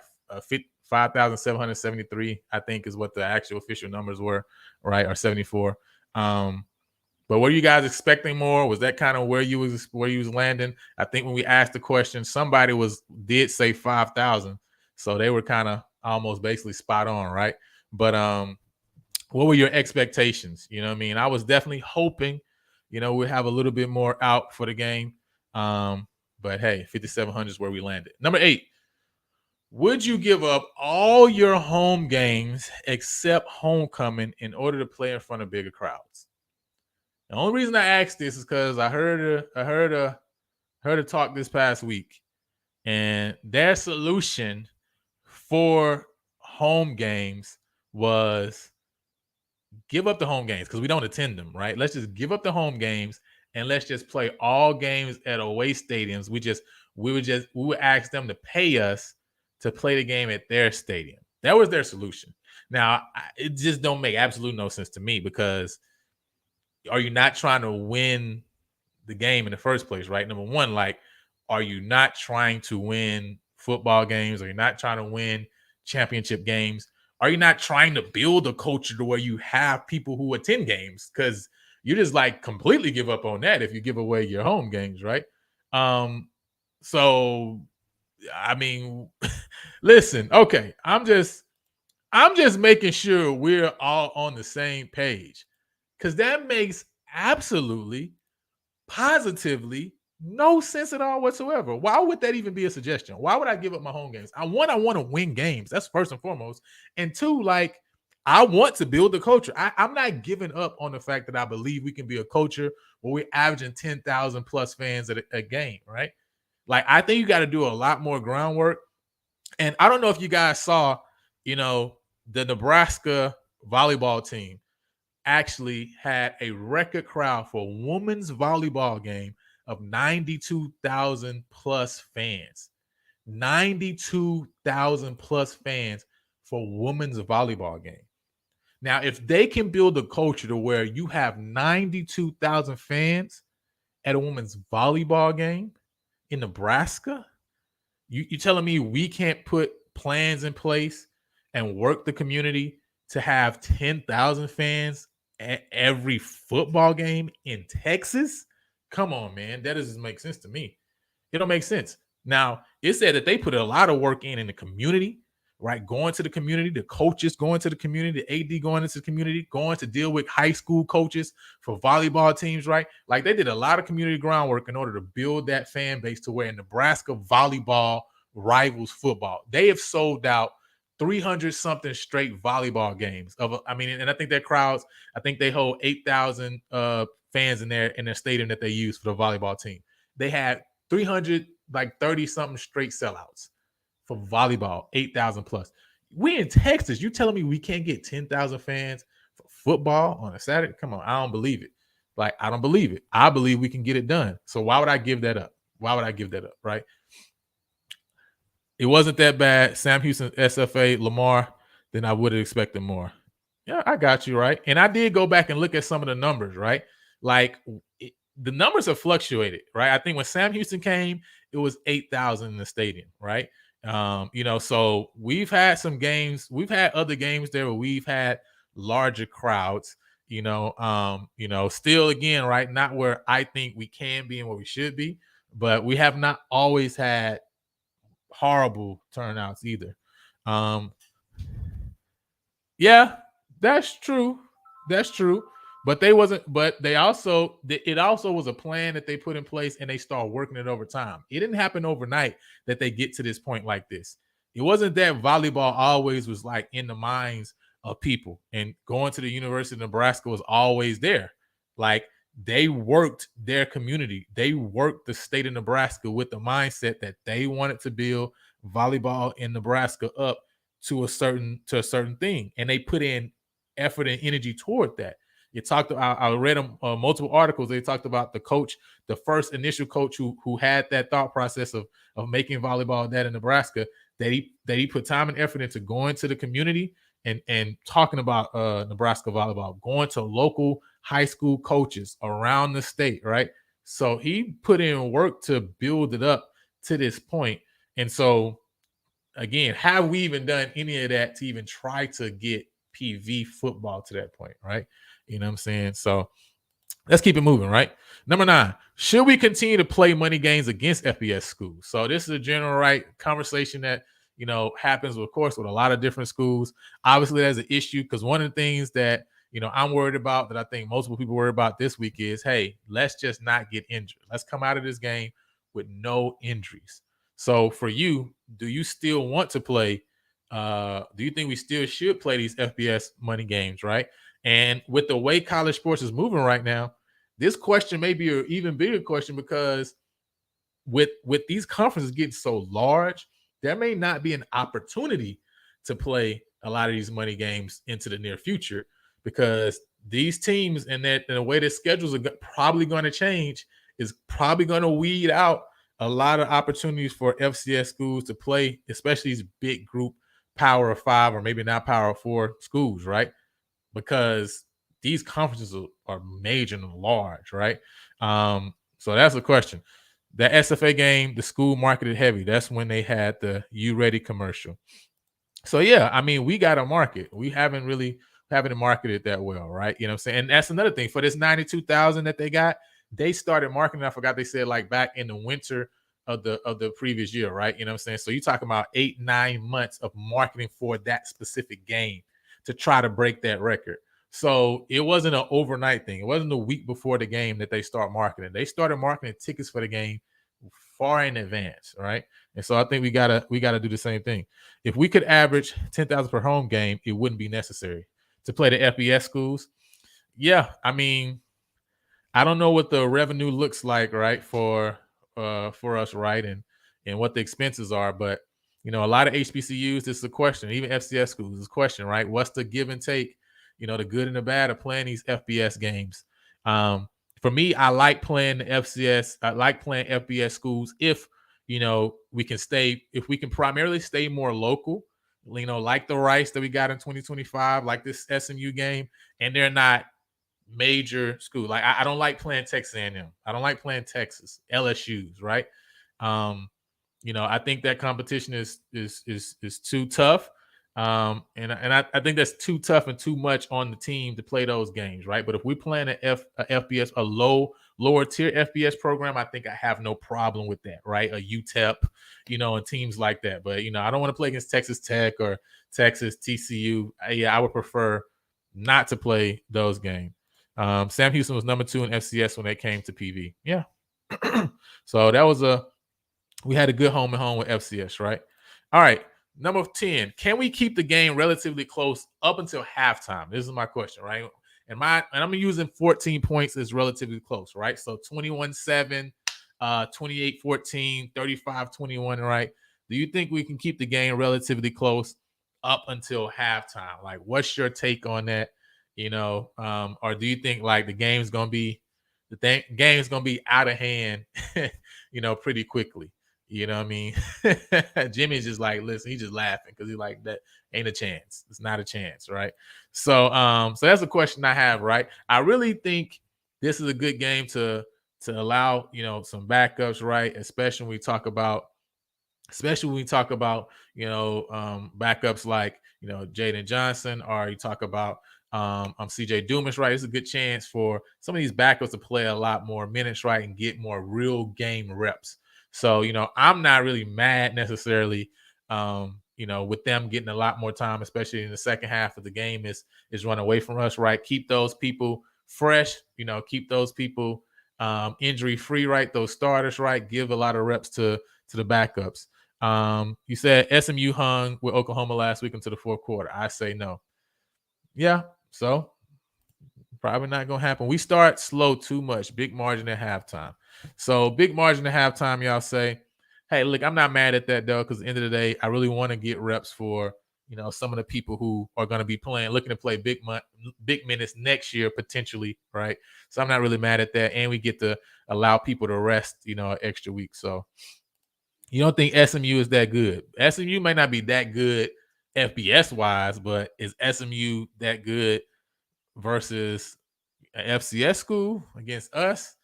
5,773, I think is what the actual official numbers were, right? Or 74. But were you guys expecting more? Was that kind of where you was landing? I think when we asked the question, somebody did say 5,000. So they were kind of almost basically spot on, right? But what were your expectations? You know what I mean? I was definitely hoping, we'll have a little bit more out for the game. But hey, 5,700 is where we landed. Number 8. Would you give up all your home games except homecoming in order to play in front of bigger crowds? The only reason I asked this is because I heard a talk this past week, and their solution for home games was give up the home games because we don't attend them, right? Let's just give up the home games and let's just play all games at away stadiums. We would ask them to pay us to play the game at their stadium. That was their solution. Now, it just don't make absolute no sense to me because are you not trying to win the game in the first place, right? Number one, like, are you not trying to win football games? Are you not trying to win championship games? Are you not trying to build a culture to where you have people who attend games? Because you just like completely give up on that if you give away your home games, right? So I mean, listen, okay, I'm just making sure we're all on the same page because that makes absolutely positively no sense at all whatsoever. Why would that even be a suggestion? Why would I give up my home games? I want to win games. That's first and foremost. And two, like, I want to build the culture. I'm not giving up on the fact that I believe we can be a culture where we're averaging 10,000 plus fans at a game, right? Like, I think you got to do a lot more groundwork. And I don't know if you guys saw, the Nebraska volleyball team actually had a record crowd for a women's volleyball game of 92,000 plus fans. 92,000 plus fans for women's volleyball game. Now, if they can build a culture to where you have 92,000 fans at a women's volleyball game in Nebraska, you telling me we can't put plans in place and work the community to have 10,000 fans at every football game in Texas? Come on, man. That doesn't make sense to me. It don't make sense. Now, it said that they put a lot of work in the community, right? Going to the community, the coaches going to the community, the AD going into the community, going to deal with high school coaches for volleyball teams, right? Like, they did a lot of community groundwork in order to build that fan base to where Nebraska volleyball rivals football. They have sold out 300 something straight volleyball games. And I think their crowds, I think they hold 8,000 fans in their stadium that they use for the volleyball team. They had 300, like 30 something straight sellouts for volleyball, 8,000 plus. We in Texas. You telling me we can't get 10,000 fans for football on a Saturday? Come on, I don't believe it. Like, I don't believe it. I believe we can get it done. So why would I give that up? Why would I give that up, right? It wasn't that bad. Sam Houston, SFA, Lamar, then I would have expected more. Yeah, I got you, right? And I did go back and look at some of the numbers, right? Like, the numbers have fluctuated, right? I think when Sam Houston came, it was 8,000 in the stadium, right? So we've had some games. We've had other games there where we've had larger crowds, still, again, right, not where I think we can be and where we should be, but we have not always had horrible turnouts either. Yeah, that's true. That's true. But it also was a plan that they put in place and they start working it over time. It didn't happen overnight that they get to this point like this. It wasn't that volleyball always was like in the minds of people and going to the University of Nebraska was always there. Like, they worked their community. They worked the state of Nebraska with the mindset that they wanted to build volleyball in Nebraska up to a certain thing, and they put in effort and energy toward that. I read multiple articles. They talked about the coach, the first initial coach who had that thought process of making volleyball that in Nebraska. That he put time and effort into going to the community and talking about Nebraska volleyball, going to local high school coaches around the state, right? So he put in work to build it up to this point. And so, again, have we even done any of that to even try to get PV football to that point, right? You know what I'm saying? So let's keep it moving, right? Number 9, should we continue to play money games against FBS schools? So this is a general, right, conversation that, happens, of course, with a lot of different schools. Obviously, there's an issue because one of the things that, I'm worried about, that I think multiple people worry about this week is, hey, let's just not get injured. Let's come out of this game with no injuries. So for you, do you still want to play? Do you think we still should play these FBS money games, right? And with the way college sports is moving right now, this question may be an even bigger question because with these conferences getting so large, there may not be an opportunity to play a lot of these money games into the near future, because these teams and the way their schedules are probably going to change is probably going to weed out a lot of opportunities for FCS schools to play, especially these big group Power of Five or maybe not Power of Four schools, right? Because these conferences are major and large, right? So that's the question. That SFA game, the school marketed heavy. That's when they had the "You Ready" commercial. So yeah, I mean, we got a market. We haven't marketed that well, right? You know what I'm saying? And that's another thing. For this 92,000 that they got, they started marketing. I forgot they said like back in the winter of the previous year, right? You know what I'm saying? So you're talking about 8-9 months of marketing for that specific game to try to break that record. So it wasn't an overnight thing. It wasn't a week before the game that they start marketing. They started marketing tickets for the game far in advance, right? And so I think we gotta do the same thing. If we could average 10,000 per home game, it wouldn't be necessary to play the FBS schools. Yeah, I mean, I don't know what the revenue looks like, right, for us, right, and what the expenses are, but a lot of HBCUs, this is a question. Even FCS schools, this is a question, right? What's the give and take? The good and the bad of playing these FBS games. Um, for me, I like playing the FCS. I like playing FBS schools if we can primarily stay more local. Like the Rice that we got in 2025, like this SMU game, and they're not major school. Like I don't like playing Texas A&M. I don't like playing Texas, LSU's, right? Um, I think that competition is too tough. And I think that's too tough and too much on the team to play those games, right? But if we're playing a FBS, a lower tier FBS program, I think I have no problem with that, right? A UTEP, and teams like that. But I don't want to play against Texas Tech or Texas TCU. I would prefer not to play those games. Sam Houston was number 2 in FCS when they came to PV. Yeah. So we had a good home and home with FCS, right? All right. Number 10, can we keep the game relatively close up until halftime? This is my question, right? And I'm using 14 points as relatively close, right? So 21-7, 28-14, 35-21, right? Do you think we can keep the game relatively close up until halftime? Like, what's your take on that? Or do you think like the game's gonna be out of hand, pretty quickly? You know what I mean? Jimmy's just like, listen, he's just laughing because he's like, that ain't a chance. It's not a chance, right? So that's a question I have, right? I really think this is a good game to allow, some backups, right? Especially when we talk about, backups like, Jaden Johnson, or you talk about CJ Dumas, right? It's a good chance for some of these backups to play a lot more minutes, right, and get more real game reps. So, I'm not really mad necessarily, with them getting a lot more time, especially in the second half of the game is run away from us, right? Keep those people fresh, keep those people injury free, right? Those starters, right? Give a lot of reps to the backups. You said SMU hung with Oklahoma last week into the fourth quarter. I say no. Yeah, so probably not going to happen. We start slow too much. Big margin at halftime. So big margin at halftime, y'all say, hey, look, I'm not mad at that, though, because at the end of the day, I really want to get reps for, some of the people who are going to be looking to play big minutes next year, potentially, right? So I'm not really mad at that. And we get to allow people to rest, an extra week. So you don't think SMU is that good? SMU may not be that good FBS-wise, but is SMU that good versus an FCS school against us?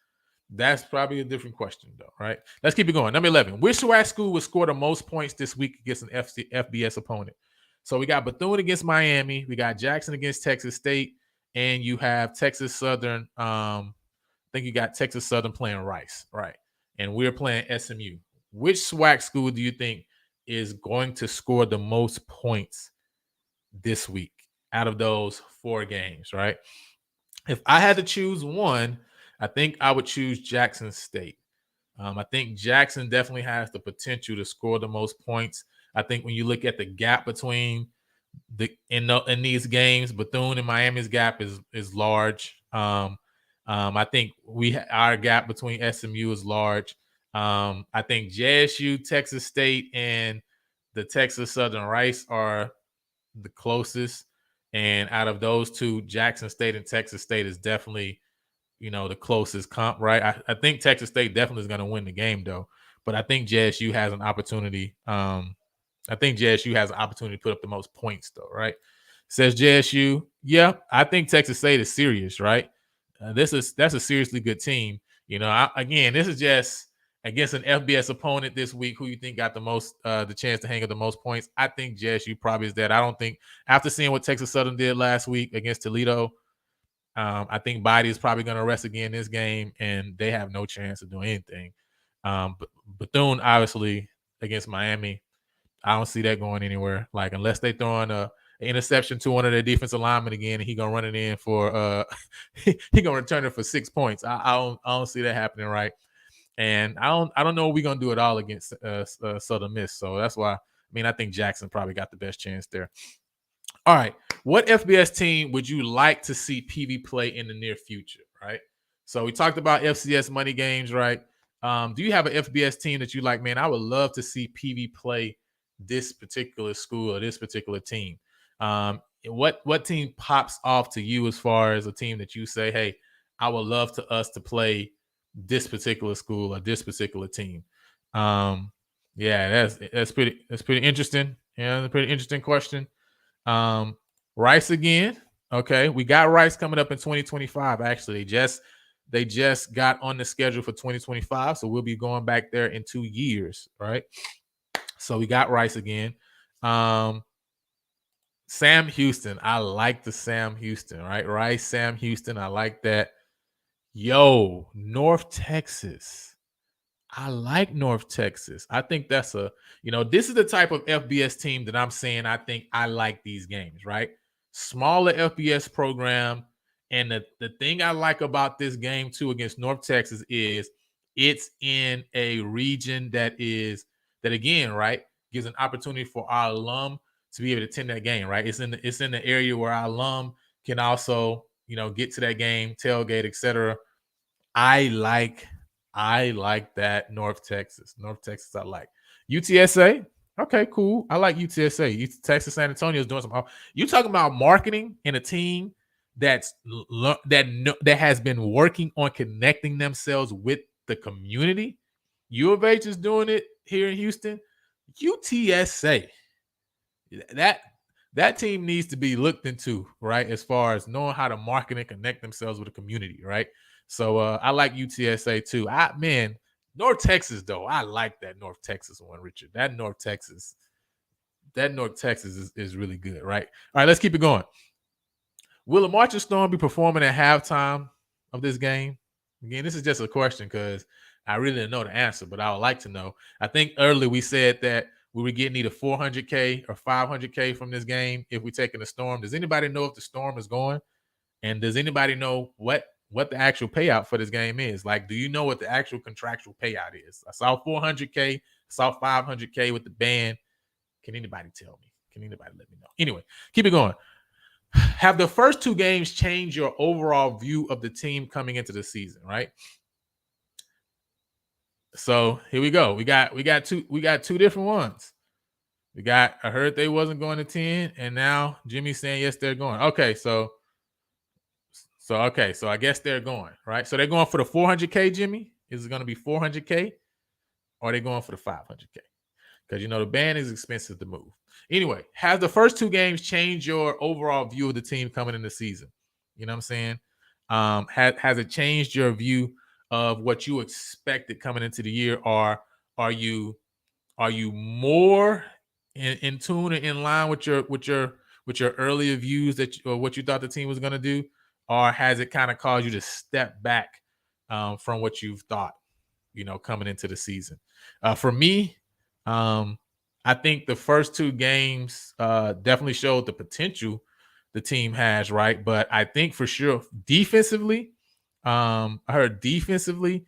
That's probably a different question, though, right? Let's keep it going. Number 11. Which SWAC school would score the most points this week against an FBS opponent? So we got Bethune against Miami. We got Jackson against Texas State. And you have Texas Southern. I think you got Texas Southern playing Rice, right? And we're playing SMU. Which SWAC school do you think is going to score the most points this week out of those 4 games, right? If I had to choose one, I think I would choose Jackson State. I think Jackson definitely has the potential to score the most points. I think when you look at the gap between in these games, Bethune and Miami's gap is large. I think our gap between SMU is large. I think JSU, Texas State, and the Texas Southern Rice are the closest. And out of those two, Jackson State and Texas State is definitely, the closest comp, right? I think Texas State definitely is going to win the game, though. But I think JSU has an opportunity. I think JSU has an opportunity to put up the most points, though, right? Says JSU. Yeah, I think Texas State is serious, right? That's a seriously good team. Again, this is just against an FBS opponent this week. Who you think got the most, the chance to hang up the most points? I think JSU probably is that. I don't think, after seeing what Texas Southern did last week against Toledo, I think Body is probably going to rest again this game, and they have no chance of doing anything. But Bethune, obviously, against Miami, I don't see that going anywhere. Like, unless they throw in an interception to one of their defensive linemen again, and he gonna run it in for he gonna return it for 6 points. I don't see that happening, right? And I don't know what we're gonna do at all against Southern Miss. So that's why, I think Jackson probably got the best chance there. All right. What FBS team would you like to see PV play in the near future, right? So we talked about FCS money games, right? Do you have an FBS team that you like? Man, I would love to see PV play this particular school or this particular team. What team pops off to you as far as a team that you say, hey, I would love us to play this particular school or this particular team? Yeah, that's pretty interesting. Yeah, that's a pretty interesting question. Rice again. Okay, we got Rice coming up in 2025. Actually, they just got on the schedule for 2025, so we'll be going back there in 2 years, right? So we got Rice again. Sam Houston. I like the Sam Houston, right? Rice, Sam Houston. I like that. Yo, North Texas. I like North Texas. I think that's this is the type of FBS team that I'm saying I think I like these games, right? Smaller FBS program. And the thing I like about this game, too, against North Texas is it's in a region that again, right, gives an opportunity for our alum to be able to attend that game, right? It's in the area where our alum can also, get to that game, tailgate, etc. I like that North Texas. North Texas, I like. UTSA, okay, cool. I like UTSA. Texas San Antonio is doing something. You talking about marketing in a team that has been working on connecting themselves with the community. U of H is doing it here in Houston. UTSA, that team needs to be looked into, right? As far as knowing how to market and connect themselves with the community, right? So I like UTSA too. North Texas though, I like that North Texas one, Richard. That North Texas is really good, right? All right, let's keep it going. Will the Marching Storm be performing at halftime of this game? Again, this is just a question because I really didn't know the answer, but I would like to know. I think earlier we said that we were getting either 400K or 500K from this game if we're taking the Storm. Does anybody know if the Storm is going? And does anybody know what the actual payout for this game is? Like, do you know what the actual contractual payout is? I saw 400K, I saw 500K with the band. Can anybody tell me? Can anybody let me know? Anyway, keep it going. Have the first 2 games changed your overall view of the team coming into the season, right? So here we go. We got 2 different ones. I heard they wasn't going to 10, and now Jimmy's saying yes, they're going. Okay, so I guess they're going, right? So they're going for the 400K, Jimmy? Is it going to be 400K? Or are they going for the 500K? Because, the band is expensive to move. Anyway, has the first 2 games changed your overall view of the team coming in the season? You know what I'm saying? Has it changed your view of what you expected coming into the year? Or are you more in tune and in line with your earlier views or what you thought the team was going to do? Or has it kind of caused you to step back from what you've thought, coming into the season? For me, I think the first 2 games definitely showed the potential the team has, right? But I think for sure defensively, I heard defensively,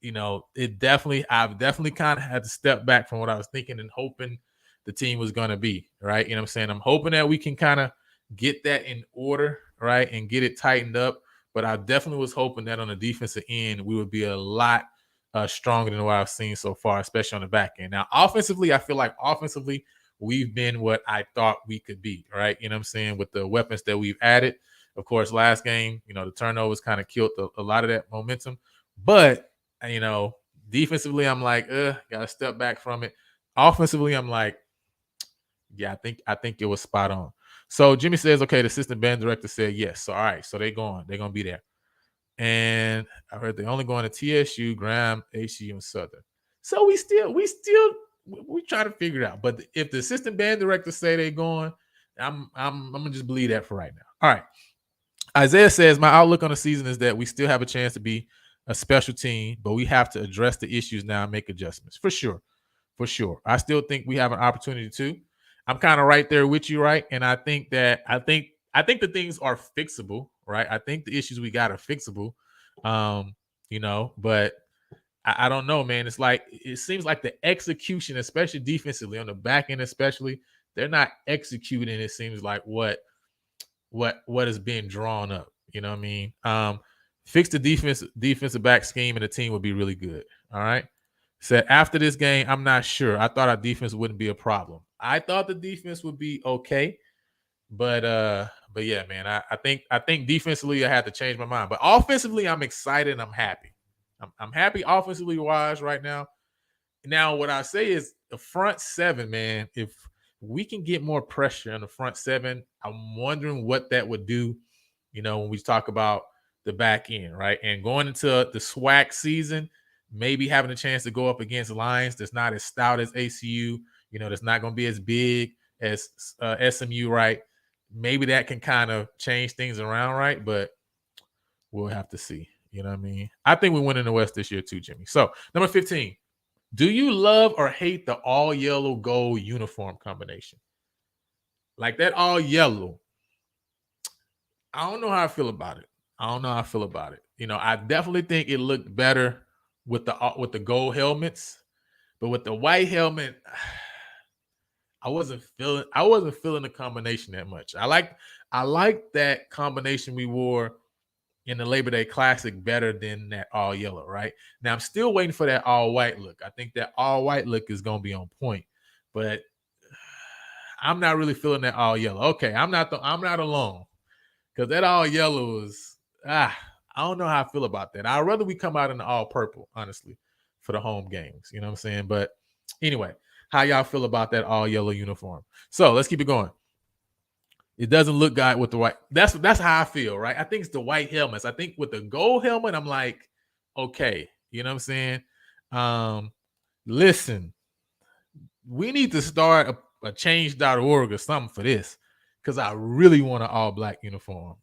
I've definitely kind of had to step back from what I was thinking and hoping the team was going to be, right? You know what I'm saying? I'm hoping that we can kind of get that in order, right? And get it tightened up. But I definitely was hoping that on the defensive end, we would be a lot stronger than what I've seen so far, especially on the back end. Now, offensively, I feel like we've been what I thought we could be, right? You know what I'm saying? With the weapons that we've added. Of course, last game, the turnovers kind of killed a lot of that momentum. But, defensively, I'm like, gotta step back from it. Offensively, I'm like, yeah, I think it was spot on. So Jimmy says, okay, the assistant band director said yes. So all right, so they're gonna be there. And I heard they're only going to TSU, Graham, HU, and Southern. So we try to figure it out. But if the assistant band director say they're going, I'm gonna just believe that for right now. All right. Isaiah says my outlook on the season is that we still have a chance to be a special team, but we have to address the issues now and make adjustments. For sure. For sure. I still think we have an opportunity to. I'm kind of right there with you, right? And I think the things are fixable, right? I think the issues we got are fixable. But I don't know, man. It's like it seems like the execution, especially defensively on the back end, especially, they're not executing. It seems like what is being drawn up. You know what I mean? Fix the defensive back scheme, and the team would be really good. All right. Said after this game, I'm not sure. I thought our defense wouldn't be a problem. I thought the defense would be okay, but yeah, man. I think defensively I had to change my mind, but offensively I'm excited and I'm happy. I'm happy offensively wise right now. Now, what I say is the front seven, man. If we can get more pressure on the front seven, I'm wondering what that would do. When we talk about the back end, right? And going into the SWAC season, maybe having a chance to go up against lines that's not as stout as ACU, that's not going to be as big as SMU, right? Maybe that can kind of change things around, right? But we'll have to see. You know what I mean? I think we win in the West this year too, Jimmy. So, number 15. Do you love or hate the all yellow gold uniform combination? Like that all yellow. I don't know how I feel about it. I definitely think it looked better with the gold helmets, but with the white helmet, I wasn't feeling the combination that much. I like that combination we wore in the Labor Day Classic better than that all yellow, right? Now I'm still waiting for that all white look. I think that all white look is going to be on point, but I'm not really feeling that all yellow. Okay, I'm not alone, because that all yellow is I don't know how I feel about that. I'd rather we come out in the all purple, honestly, for the home games. You know what I'm saying? But anyway, how y'all feel about that all yellow uniform? So let's keep it going. It doesn't look good with the white. That's how I feel, right? I think it's the white helmets. I think with the gold helmet, I'm like, okay, you know what I'm saying? Listen, we need to start a change.org or something for this, because I really want an all black uniform.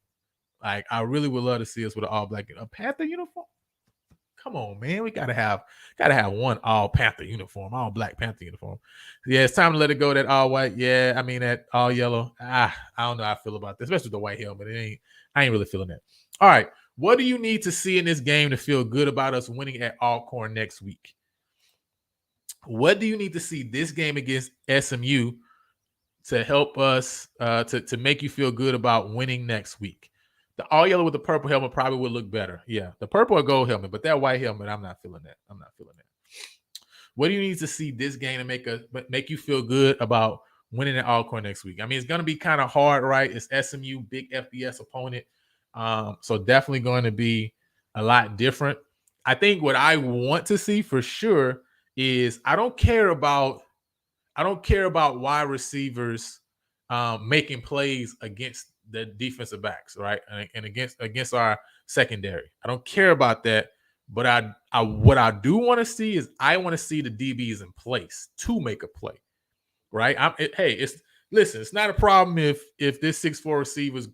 Like, I really would love to see us with an all black, a Panther uniform. Come on, man. We gotta have one all Panther uniform, all black Panther uniform. Yeah, it's time to let it go. That all white. Yeah, I mean that all yellow. I don't know how I feel about this, especially the white helmet. I ain't really feeling that. All right. What do you need to see in this game to feel good about us winning at Alcorn next week? What do you need to see this game against SMU to help us to make you feel good about winning next week? The all yellow with the purple helmet probably would look better. Yeah, the purple or gold helmet, but that white helmet, I'm not feeling that. What do you need to see this game to make you feel good about winning at Alcorn next week? I mean, it's going to be kind of hard, right? It's SMU, big FBS opponent, so definitely going to be a lot different. I think what I want to see for sure is I don't care about wide receivers making plays against the defensive backs, right? And against our secondary. I don't care about that. But what I do want to see is I want to see the DBs in place to make a play, right? It's not a problem if this 6'4" receiver's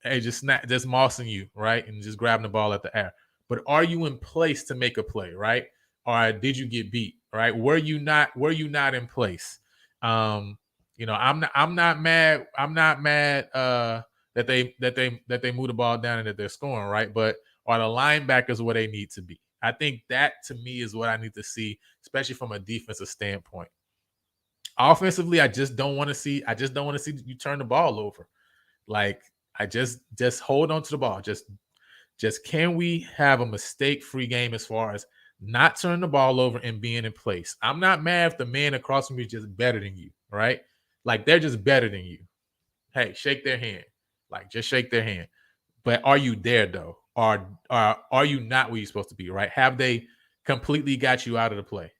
just mossing you, right, and just grabbing the ball at the air. But are you in place to make a play, right? Or did you get beat, right? Were you not in place? I'm not mad. I'm not mad that they move the ball down and that they're scoring, right? But are the linebackers where they need to be? I think that to me is what I need to see, especially from a defensive standpoint. Offensively, I just don't want to see you turn the ball over. Like, I just hold on to the ball. Just can we have a mistake-free game as far as not turning the ball over and being in place? I'm not mad if the man across from me is just better than you, right? Like they're just better than you. Hey, shake their hand. Like just shake their hand. But are you there though? Are you not where you're supposed to be? Right? Have they completely got you out of the play?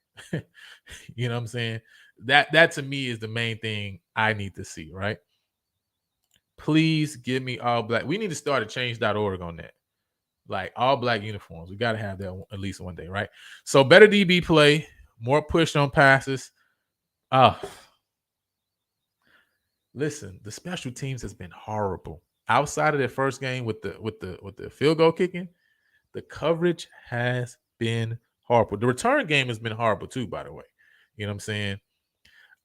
You know what I'm saying? That to me is the main thing I need to see. Right? Please give me all black. We need to start a change.org on that. Like all black uniforms. We got to have that at least one day, right? So better DB play, more push on passes. Oh, listen, the special teams has been horrible. Outside of their first game with the field goal kicking, the coverage has been horrible. The return game has been horrible too, by the way. You know what I'm saying?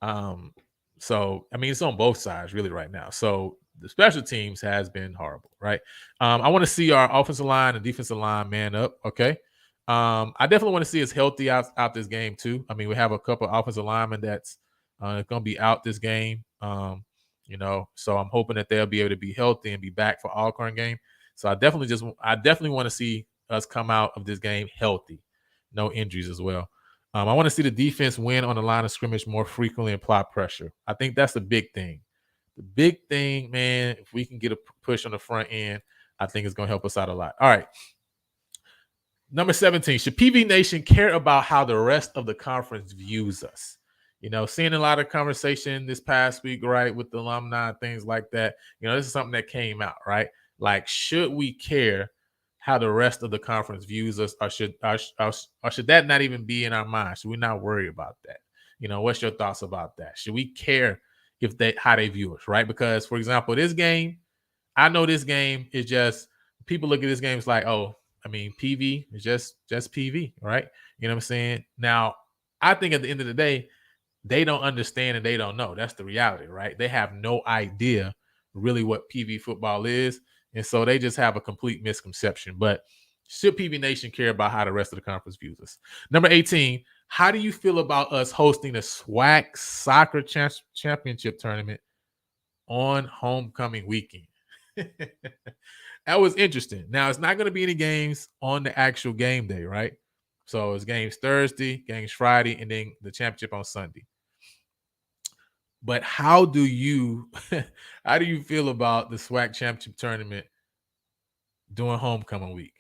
Um, so I mean, it's on both sides really right now. So the special teams has been horrible, right? I want to see our offensive line and defensive line man up. Okay. I definitely want to see us healthy out this game too. I mean, we have a couple of offensive linemen that's going to be out this game. So I'm hoping that they'll be able to be healthy and be back for all current game. So I definitely want to see us come out of this game healthy, no injuries as well. I want to see the defense win on the line of scrimmage more frequently and apply pressure. I think that's the big thing. The big thing, man, if we can get a push on the front end, I think it's going to help us out a lot. All right. Number 17, should PV Nation care about how the rest of the conference views us? You know, seeing a lot of conversation this past week, right, with the alumni, things like that. You know, this is something that came out, right? Like, should we care how the rest of the conference views us, or should that not even be in our mind? Should we not worry about that? You know, what's your thoughts about that? Should we care how they view us, right? Because, for example, this game, I know this game is just people look at this game, it's like, oh, I mean, PV is just PV, right? You know what I'm saying? Now, I think at the end of the day, they don't understand and they don't know. That's the reality, right? They have no idea really what PV football is. And so they just have a complete misconception. But should PV Nation care about how the rest of the conference views us? Number 18, how do you feel about us hosting the SWAC soccer championship tournament on homecoming weekend? That was interesting. Now, it's not going to be any games on the actual game day, right? So it's games Thursday, games Friday, and then the championship on Sunday. But how do you feel about the SWAC championship tournament during homecoming week?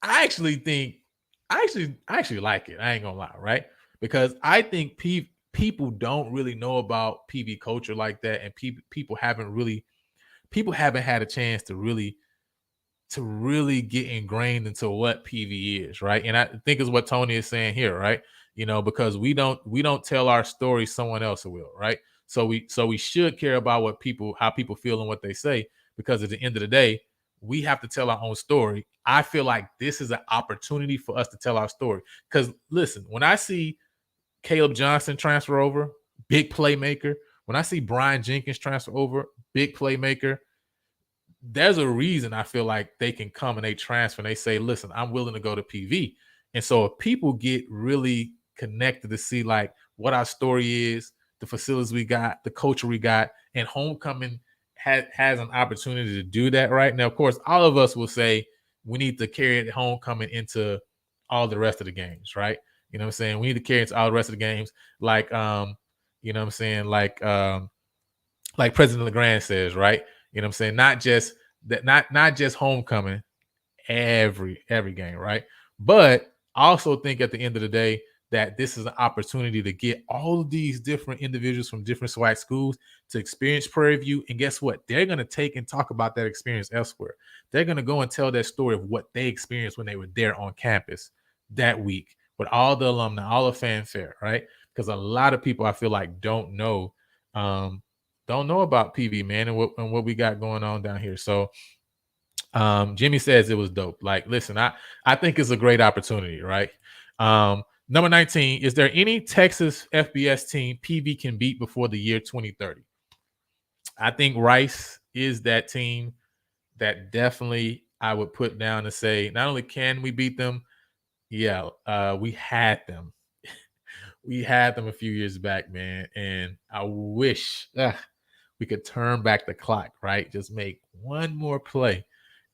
I actually like it. I ain't gonna lie, right? Because I think people don't really know about PV culture like that, and people haven't had a chance to really get ingrained into what PV is, right? And I think is what Tony is saying here, right? You know, because we don't tell our story, someone else will, right? So we should care about how people feel and what they say, because at the end of the day, we have to tell our own story. I feel like this is an opportunity for us to tell our story. Because listen, when I see Caleb Johnson transfer over, big playmaker. When I see Brian Jenkins transfer over, big playmaker, there's a reason I feel like they can come and they transfer and they say, listen, I'm willing to go to PV. And so if people get really connected to see like what our story is, the facilities we got, the culture we got, and homecoming has an opportunity to do that, right? Now, of course, all of us will say we need to carry the homecoming into all the rest of the games, right? You know what I'm saying? We need to carry it to all the rest of the games. Like, you know what I'm saying? Like President LeGrand says, right? You know what I'm saying? Not just homecoming, every game, right? But I also think at the end of the day that this is an opportunity to get all of these different individuals from different SWAC schools to experience Prairie View. And guess what? They're going to take and talk about that experience elsewhere. They're going to go and tell that story of what they experienced when they were there on campus that week with all the alumni, all the fanfare, right? Because a lot of people I feel like don't know about PV, man, and what we got going on down here. So Jimmy says it was dope. Like, listen, I think it's a great opportunity, right? Number 19, is there any Texas FBS team PV can beat before the year 2030? I think Rice is that team that definitely I would put down and say, not only can we beat them, we had them. We had them a few years back, man. And I wish we could turn back the clock, right? Just make one more play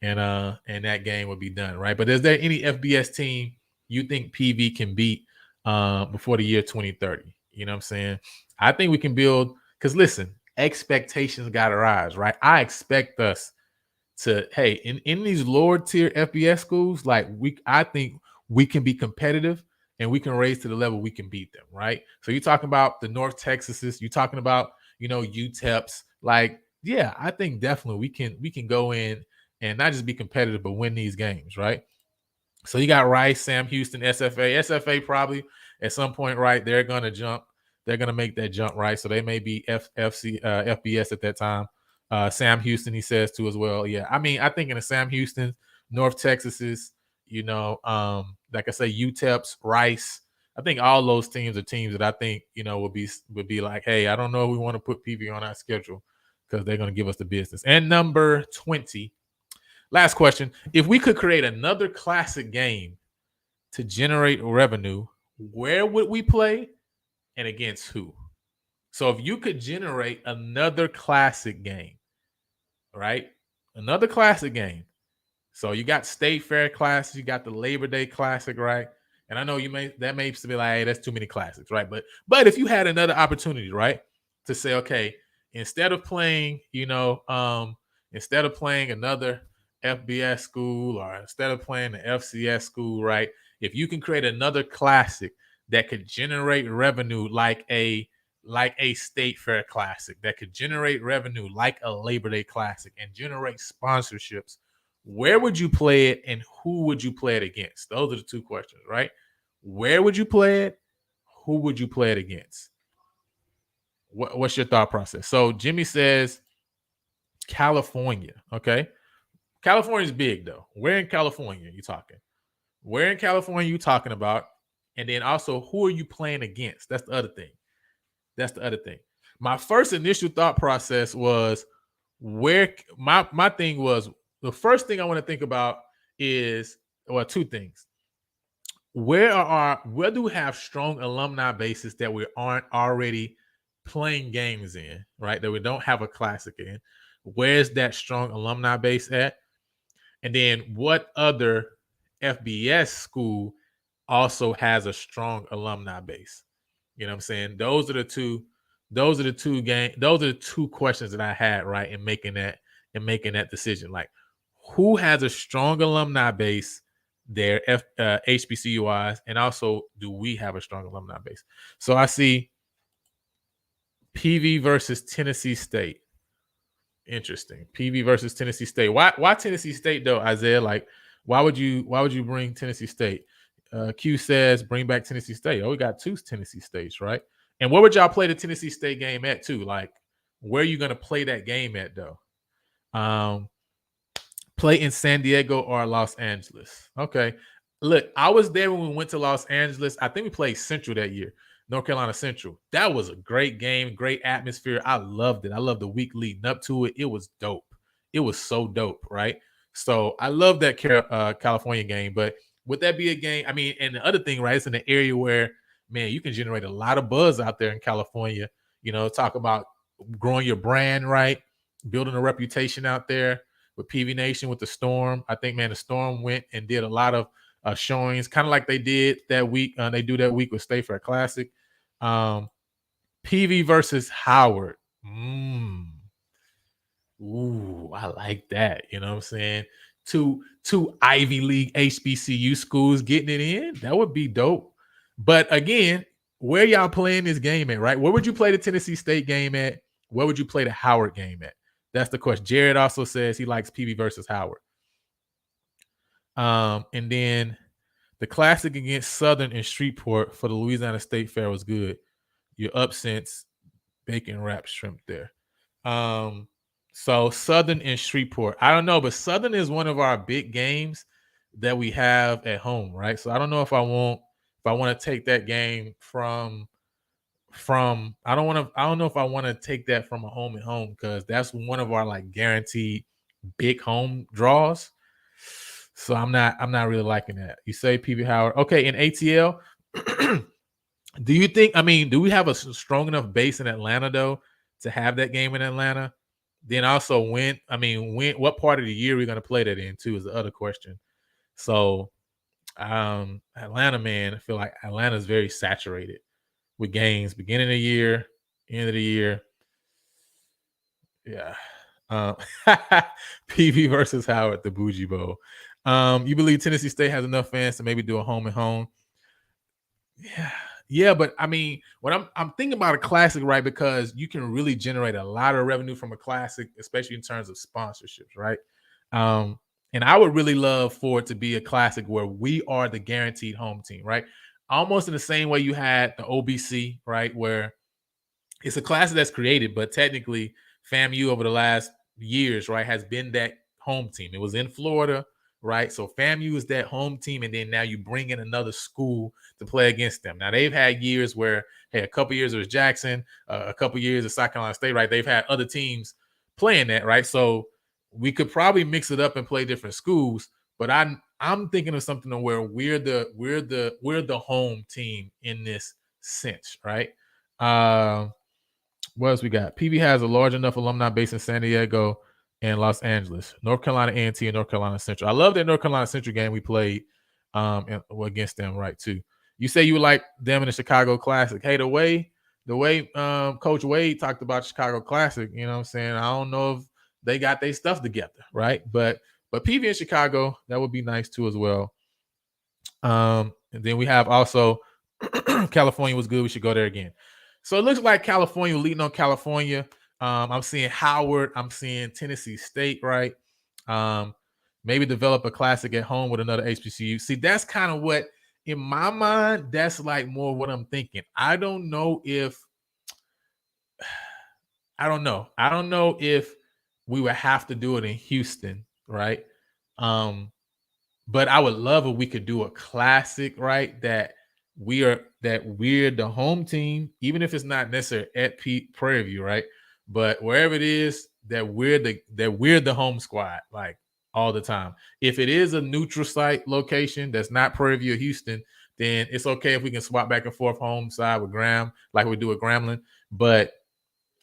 and that game would be done, right? But is there any FBS team you think PV can beat before the year 2030? You know what I'm saying? I think we can build, Because listen, expectations got to rise, right? I expect us to, hey, in these lower tier FBS schools, like I think we can be competitive and we can raise to the level we can beat them, right? So you're talking about the North Texases, you're talking about, UTEPs, like, yeah, I think definitely we can go in and not just be competitive, but win these games, right? So you got Rice, Sam Houston, SFA. SFA probably at some point, right? They're gonna jump. They're gonna make that jump, right? So they may be FBS at that time. Sam Houston, he says too as well. Yeah, I mean, I think in the Sam Houston, North Texas's, like I say, UTEP's, Rice. I think all those teams are teams that I think would be like, hey, I don't know if we want to put PV on our schedule because they're gonna give us the business. And number 20. Last question. If we could create another classic game to generate revenue, where would we play and against who? So if you could generate another classic game, right? Another classic game. So you got State Fair Classic, you got the Labor Day Classic, right? And I know that may be like, hey, that's too many classics, right? But if you had another opportunity, right, to say, okay, instead of playing, instead of playing another FBS school or instead of playing the FCS school, right? If you can create another classic that could generate revenue like a State Fair Classic, that could generate revenue like a Labor Day Classic and generate sponsorships, where would you play it and who would you play it against? Those are the two questions, right? Where would you play it? Who would you play it against? What's your thought process? So Jimmy says California. Okay. California's big though. Where in California are you talking? Where in California are you talking about? And then also, who are you playing against? That's the other thing. My first initial thought process was my thing was the first thing I want to think about is, well, two things. Where do we have strong alumni bases that we aren't already playing games in, right? That we don't have a classic in. Where's that strong alumni base at? And then what other FBS school also has a strong alumni base? You know what I'm saying? Those are the two questions that I had, right, in making that decision. Like, who has a strong alumni base there, HBCU wise, and also do we have a strong alumni base? So I see PV versus Tennessee State. Interesting. PV versus Tennessee State. Why Tennessee State though, Isaiah? Like, why would you bring Tennessee State? Q says bring back Tennessee State. Oh, we got two Tennessee States, right? And where would y'all play the Tennessee State game at too? Like, where are you gonna play that game at though? Play in San Diego or Los Angeles. Okay. Look, I was there when we went to Los Angeles. I think we played Central that year, North Carolina Central. That was a great game, great atmosphere. I loved it. I loved the week leading up to it. It was dope. It was so dope, right? So I love that California game. But would that be a game? I mean, and the other thing, right, it's in an area where, man, you can generate a lot of buzz out there in California. Talk about growing your brand, right? Building a reputation out there with PV Nation, with the Storm. I think, man, the Storm went and did a lot of showings, kind of like they did that week. They do that week with State Fair Classic. PV versus Howard. Ooh, I like that. You know what I'm saying? Two Ivy League HBCU schools getting it in. That would be dope. But again, where y'all playing this game at, right? Where would you play the Tennessee State game at? Where would you play the Howard game at? That's the question. Jared also says he likes PV versus Howard. And then the classic against Southern and Shreveport for the Louisiana State Fair was good. You're up since bacon wrapped shrimp there. So Southern and Shreveport. I don't know, but Southern is one of our big games that we have at home, right? So I don't know if I want to take that game from I don't know if I want to take that from a home and home, because that's one of our like guaranteed big home draws. So I'm not really liking that. You say PV Howard. Okay, in ATL, do you think, do we have a strong enough base in Atlanta though to have that game in Atlanta? Then also when what part of the year are we going to play that in too is the other question. So Atlanta, man, I feel like Atlanta is very saturated with games, beginning of the year, end of the year. Yeah. Um, PV versus Howard, the Bougie Bowl. You believe Tennessee State has enough fans to maybe do a home and home? Yeah. Yeah, but I mean, when I'm thinking about a classic, right? Because you can really generate a lot of revenue from a classic, especially in terms of sponsorships, right? Um, and I would really love for it to be a classic where we are the guaranteed home team, right? Almost in the same way you had the OBC, right? Where it's a classic that's created, but technically FAMU over the last years, right, has been that home team. It was in Florida, right? So FAMU is that home team, and then now you bring in another school to play against them. Now they've had years where, hey, a couple years it was Jackson, a couple years of South Carolina State, right? They've had other teams playing that, right? So we could probably mix it up and play different schools, but I'm thinking of something where we're the home team in this sense, right? What else we got? PV has a large enough alumni base in San Diego and Los Angeles, North Carolina A&T, and North Carolina Central. I love that North Carolina Central game we played against them, right? Too. You say you like them in the Chicago Classic. Hey, the way Coach Wade talked about Chicago Classic, you know what I'm saying? I don't know if they got their stuff together, right? But PV in Chicago, that would be nice too as well. And then we have also California was good. We should go there again. So it looks like California leading on California. I'm seeing Howard. I'm seeing Tennessee State, right? Um, maybe develop a classic at home with another HBCU. See, that's kind of what, in my mind, that's like more what I'm thinking. I don't know if we would have to do it in Houston, right? Um, but I would love if we could do a classic, right? We're the home team, even if it's not necessarily at Prairie View, right? But wherever it is, that we're the home squad, like all the time. If it is a neutral site location that's not Prairie View or Houston, then it's okay if we can swap back and forth home side with Graham, like we do with Grambling. But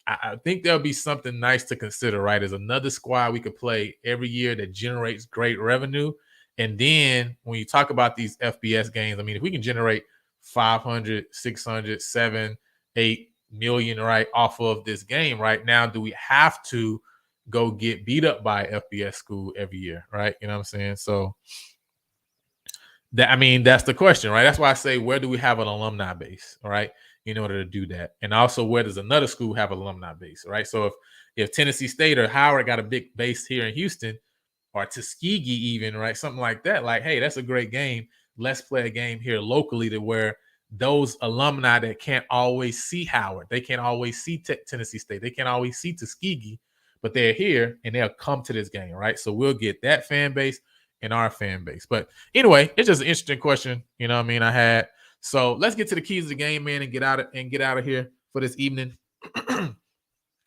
I think there'll be something nice to consider, right? As another squad we could play every year that generates great revenue. And then when you talk about these FBS games, I mean, if we can generate 500, 600, 7, 8 million, right, off of this game right now, do we have to go get beat up by FBS school every year, right? You know what I'm saying? So that's the question, right? That's why I say, where do we have an alumni base, all right, in order to do that? And also, where does another school have an alumni base, right? So if Tennessee State or Howard got a big base here in Houston, or Tuskegee even, right, something like that, like, hey, that's a great game. Let's play a game here locally to where those alumni that can't always see Howard, they can't always see Tennessee State, they can't always see Tuskegee, but they're here and they'll come to this game, right? So we'll get that fan base and our fan base. But anyway, it's just an interesting question, you know what I mean, I had. So let's get to the keys of the game, man, and get out of here for this evening.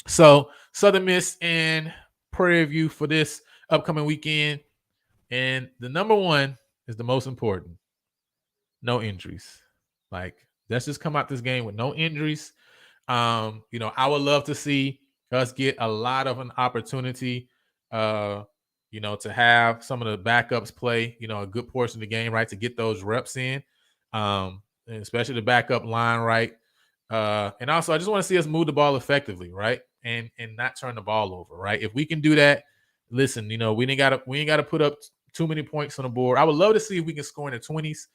So Southern Miss and Prairie View for this upcoming weekend. And the number one is the most important. No injuries. Like, let's just come out this game with no injuries. I would love to see us get a lot of an opportunity, to have some of the backups play, a good portion of the game, right, to get those reps in, and especially the backup line, right. And also, I just want to see us move the ball effectively, right, and not turn the ball over, right. If we can do that, listen, we ain't got to put up too many points on the board. I would love to see if we can score in the 20s.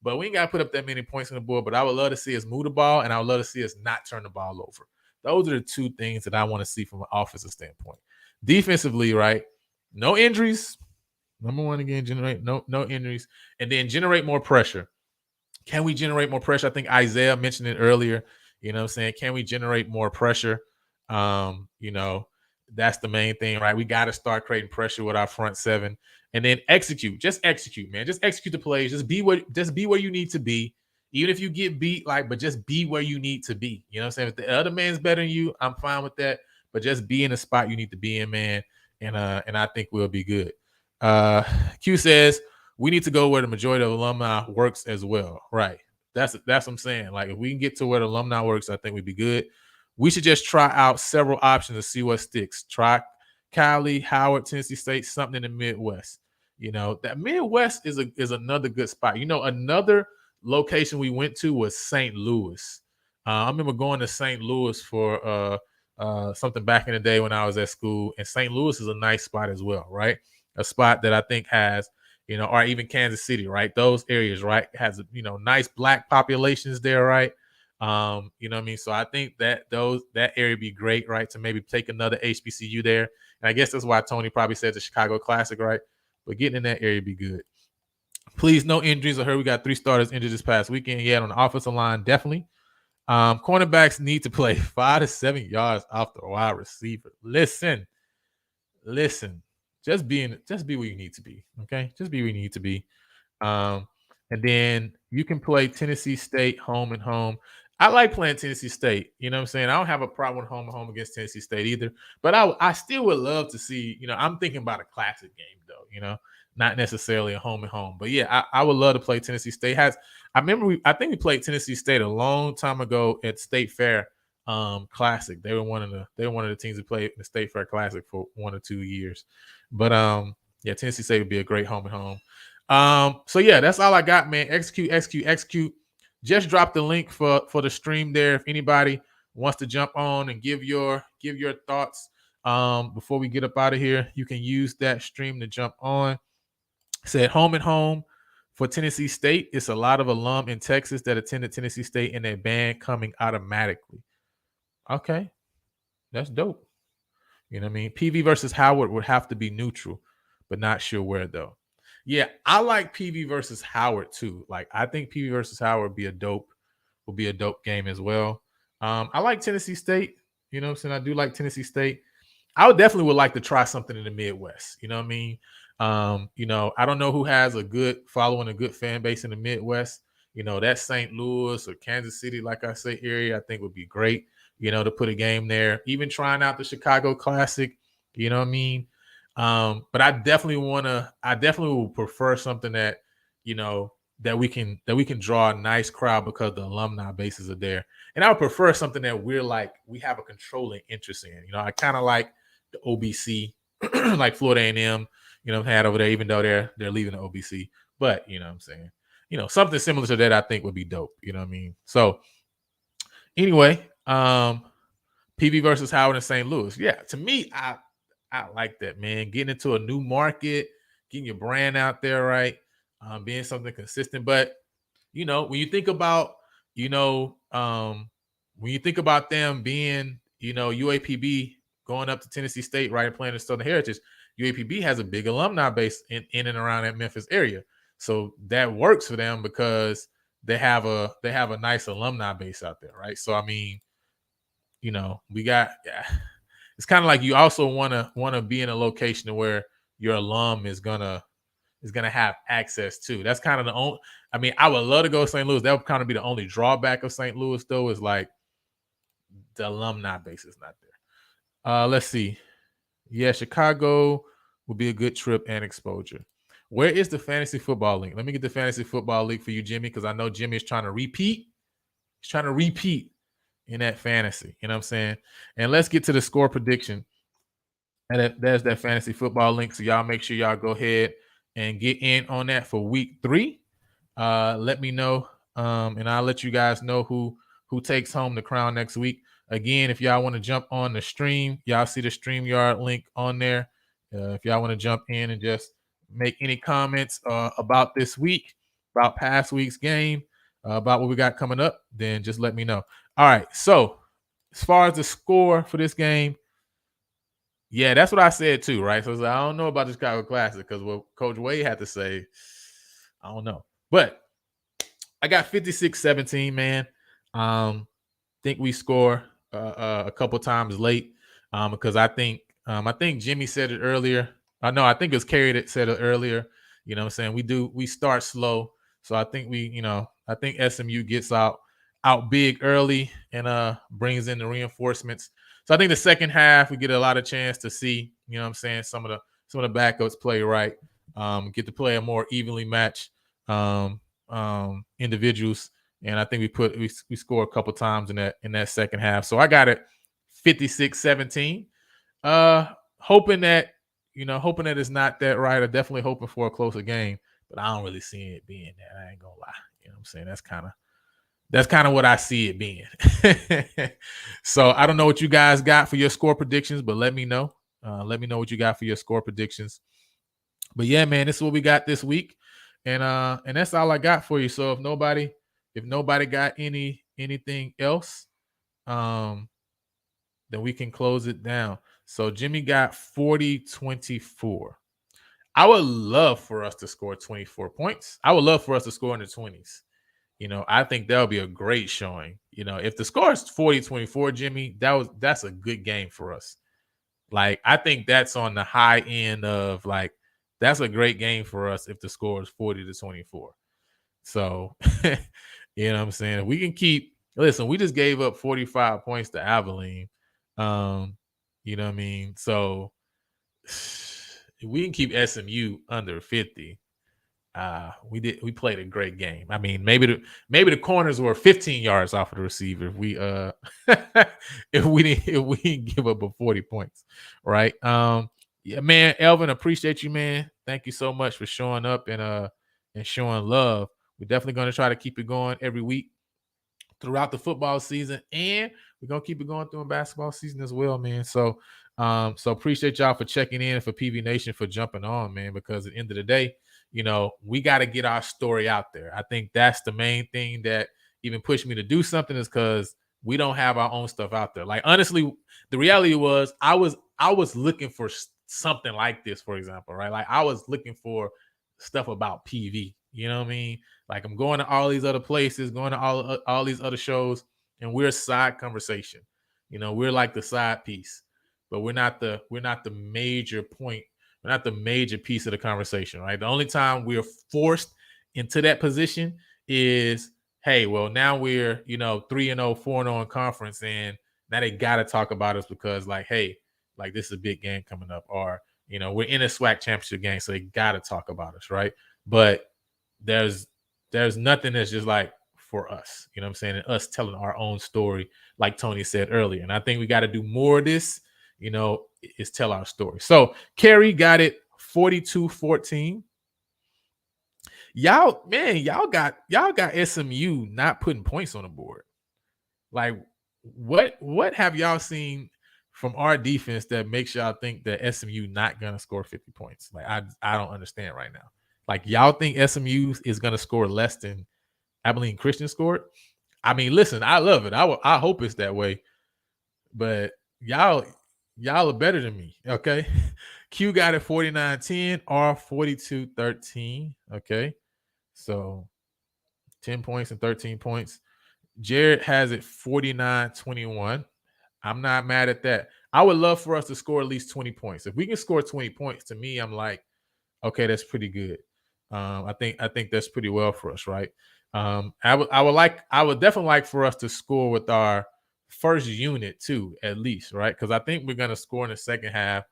But we ain't got to put up that many points on the board. But I would love to see us move the ball, and I would love to see us not turn the ball over. Those are the two things that I want to see from an offensive standpoint. Defensively, right? No injuries. Number one, again, generate no injuries. And then generate more pressure. Can we generate more pressure? I think Isaiah mentioned it earlier. You know what I'm saying? Can we generate more pressure? That's the main thing, right? We got to start creating pressure with our front seven. And then execute. Just execute, man. Just execute the plays. Just be where you need to be. Even if you get beat, but just be where you need to be. You know what I'm saying? If the other man's better than you, I'm fine with that. But just be in the spot you need to be in, man. And I think we'll be good. Q says we need to go where the majority of alumni works as well. Right. That's what I'm saying. Like, if we can get to where the alumni works, I think we'd be good. We should just try out several options to see what sticks. Try Kylie, Howard, Tennessee State, something in the Midwest. That Midwest is another good spot. Another location we went to was St. Louis. I remember going to St. Louis for something back in the day when I was at school. And St. Louis is a nice spot as well, right? A spot that I think has, or even Kansas City, right? Those areas, right, has nice black populations there, right? You know what I mean? So I think that that area be great, right? To maybe take another HBCU there. And I guess that's why Tony probably said the Chicago Classic, right? But getting in that area be good. Please, no injuries. I heard we got 3 starters injured this past weekend. Yeah, on the offensive line, definitely. Cornerbacks need to play 5 to 7 yards off the wide receiver. Listen. Just be where you need to be. Okay, just be where you need to be. And then you can play Tennessee State home and home. I like playing Tennessee State. You know what I'm saying? I don't have a problem with home and home against Tennessee State either. But I still would love to see, I'm thinking about a classic game though, not necessarily a home and home. But yeah, I would love to play Tennessee State. I think we played Tennessee State a long time ago at State Fair Classic. They were one of the teams that played the State Fair Classic for 1 or 2 years. But yeah, Tennessee State would be a great home and home. So yeah, that's all I got, man. Execute. Just drop the link for the stream there. If anybody wants to jump on and give your thoughts before we get up out of here, you can use that stream to jump on. Said home and home for Tennessee State. It's a lot of alum in Texas that attended Tennessee State and their band coming automatically. Okay, that's dope. You know what I mean? PV versus Howard would have to be neutral, but not sure where though. Yeah, I like PV versus Howard too. Like I think PV versus Howard would be a dope game as well. I like Tennessee State. You know what I'm saying? I do like Tennessee State. I would like to try something in the Midwest. You know what I mean? I don't know who has a good following, a good fan base in the Midwest. That St. Louis or Kansas City, like I say, area, I think would be great, to put a game there. Even trying out the Chicago Classic, you know what I mean? But I definitely will prefer something that, that we can draw a nice crowd because the alumni bases are there. And I would prefer something that we have a controlling interest in. I kind of like the OBC, like Florida A&M, had over there, even though they're leaving the OBC. But you know what I'm saying? Something similar to that I think would be dope. You know what I mean? So anyway, PV versus Howard and St. Louis. Yeah, to me, I like that, man. Getting into a new market, getting your brand out there, right? Being something consistent. But when you think about, them being, UAPB going up to Tennessee State, right, and playing in Southern Heritage, UAPB has a big alumni base in and around that Memphis area. So that works for them because they have a nice alumni base out there, right? So I mean, we got it's kind of like you also want to be in a location where your alum is gonna have access to. That's kind of the only. I mean, I would love to go to St. Louis. That would kind of be the only drawback of St. Louis, though, is like the alumni base is not there. Let's see. Yeah, Chicago would be a good trip and exposure. Where is the fantasy football link? Let me get the fantasy football link for you, Jimmy, because I know Jimmy is trying to repeat. He's trying to repeat in that fantasy. You know what I'm saying? And let's get to the score prediction. And there's that fantasy football link. So y'all make sure y'all go ahead and get in on that for week 3. Let me know. And I'll let you guys know who takes home the crown next week. Again, if y'all want to jump on the stream, y'all see the StreamYard link on there. If y'all want to jump in and just make any comments about this week, about past week's game, about what we got coming up, then just let me know. All right. So as far as the score for this game, yeah, that's what I said too, right? So I don't know about the Chicago Classic because what Coach Wade had to say, I don't know. But I got 56-17, man. Think we score a couple times late because I think Jimmy said it earlier. I think it was Kerry that said it earlier. You know what I'm saying? We start slow. So I think I think SMU gets out big early and brings in the reinforcements. So I think the second half we get a lot of chance to see, you know what I'm saying, some of the backups play right, get to play a more evenly matched individuals, and I think we score a couple times in that second half. So I got it 56-17. Hoping that it's not that, right. I'm definitely hoping for a closer game, but I don't really see it being that. I ain't gonna lie. You know what I'm saying? That's kind of what I see it being. So I don't know what you guys got for your score predictions, but let me know. Let me know what you got for your score predictions. But yeah, man, this is what we got this week, and that's all I got for you. So if nobody got anything else, um, then we can close it down. So Jimmy got 40-24. I would love for us to score 24 points. I would love for us to score in the 20s. I think that'll be a great showing. If the score is 40-24, Jimmy, that's a good game for us. Like, I think that's on the high end of, like, that's a great game for us if the score is 40-24. So, you know what I'm saying? If we can listen, we just gave up 45 points to Abilene. You know what I mean? So if we can keep SMU under 50, we played a great game. I mean, maybe the corners were 15 yards off of the receiver. If we didn't give up 40 points, right? Yeah, man, Elvin, appreciate you, man. Thank you so much for showing up and showing love. We're definitely going to try to keep it going every week throughout the football season, and we're gonna keep it going through basketball season as well, man. So appreciate y'all for checking in, for PV Nation for jumping on, man, because at the end of the day, we got to get our story out there. I think that's the main thing that even pushed me to do something, is because we don't have our own stuff out there. Like, honestly, the reality was I was looking for something like this, for example, right? Like, I was looking for stuff about PV. You know what I mean? Like, I'm going to all these other places, going to all these other shows, and we're a side conversation. We're like the side piece, but we're not the major point. We're not the major piece of the conversation, right? The only time we're forced into that position is, hey, well, now we're 3-0, 4-0 in conference, and now they got to talk about us because, like, hey, like, this is a big game coming up, or we're in a SWAC championship game, so they got to talk about us, right? But there's nothing that's just like for us, you know what I'm saying? And us telling our own story, like Tony said earlier. And I think we got to do more of this, is tell our story. So Kerry got it 42-14. Y'all got SMU not putting points on the board. Like, what have y'all seen from our defense that makes y'all think that SMU not gonna score 50 points? Like, I don't understand right now. Like, y'all think SMU is gonna score less than Abilene Christian scored? I mean, listen, I love it. I hope it's that way, but y'all are better than me. Okay. Q got it 49-10, R 42-13. Okay. So 10 points and 13 points. Jared has it 49-21. I'm not mad at that. I would love for us to score at least 20 points. If we can score 20 points, to me, I'm like, okay, that's pretty good. I think that's pretty well for us, right? I would definitely like for us to score with our first unit too, at least, right? Because I think we're gonna score in the second half,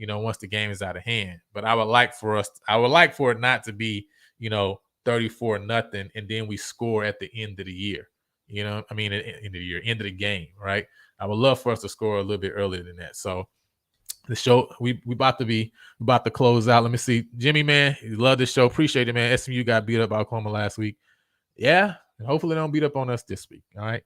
once the game is out of hand. But I would like for it not to be, 34-0, and then we score at the end of the year. End of the year, end of the game, right? I would love for us to score a little bit earlier than that. So the show, we about to close out. Let me see. Jimmy, man, you love this show. Appreciate it, man. SMU got beat up by Oklahoma last week. Yeah, and hopefully they don't beat up on us this week. All right.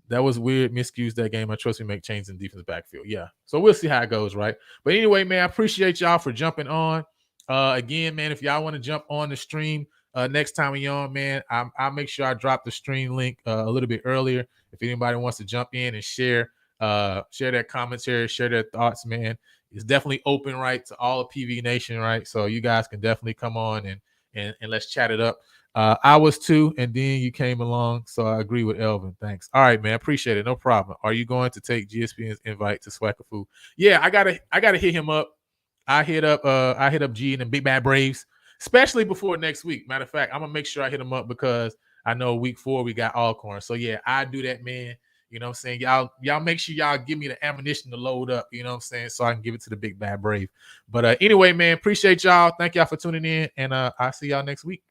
That was weird. Miscues that game. I trust we make changes in defense backfield. Yeah. So we'll see how it goes, right? But anyway, man, I appreciate y'all for jumping on. Again, man, if y'all want to jump on the stream next time we on, man, I'll make sure I drop the stream link a little bit earlier. If anybody wants to jump in and share their commentary, share their thoughts, man, it's definitely open, right, to all of PV Nation, right? So you guys can definitely come on and let's chat it up. I was too, and then you came along, so I agree with Elvin. Thanks. All right, man, appreciate it. No problem. Are you going to take GSPN's invite to Swacker Food? Yeah, I gotta hit him up. I hit up G and the Big Bad Braves, especially before next week. Matter of fact, I'm gonna make sure I hit him up because I know week 4 we got Alcorn. So yeah, I do that, man. You know what I'm saying? Y'all make sure y'all give me the ammunition to load up, you know what I'm saying? So I can give it to the Big Bad Brave. But anyway, man, appreciate y'all. Thank y'all for tuning in, and I'll see y'all next week.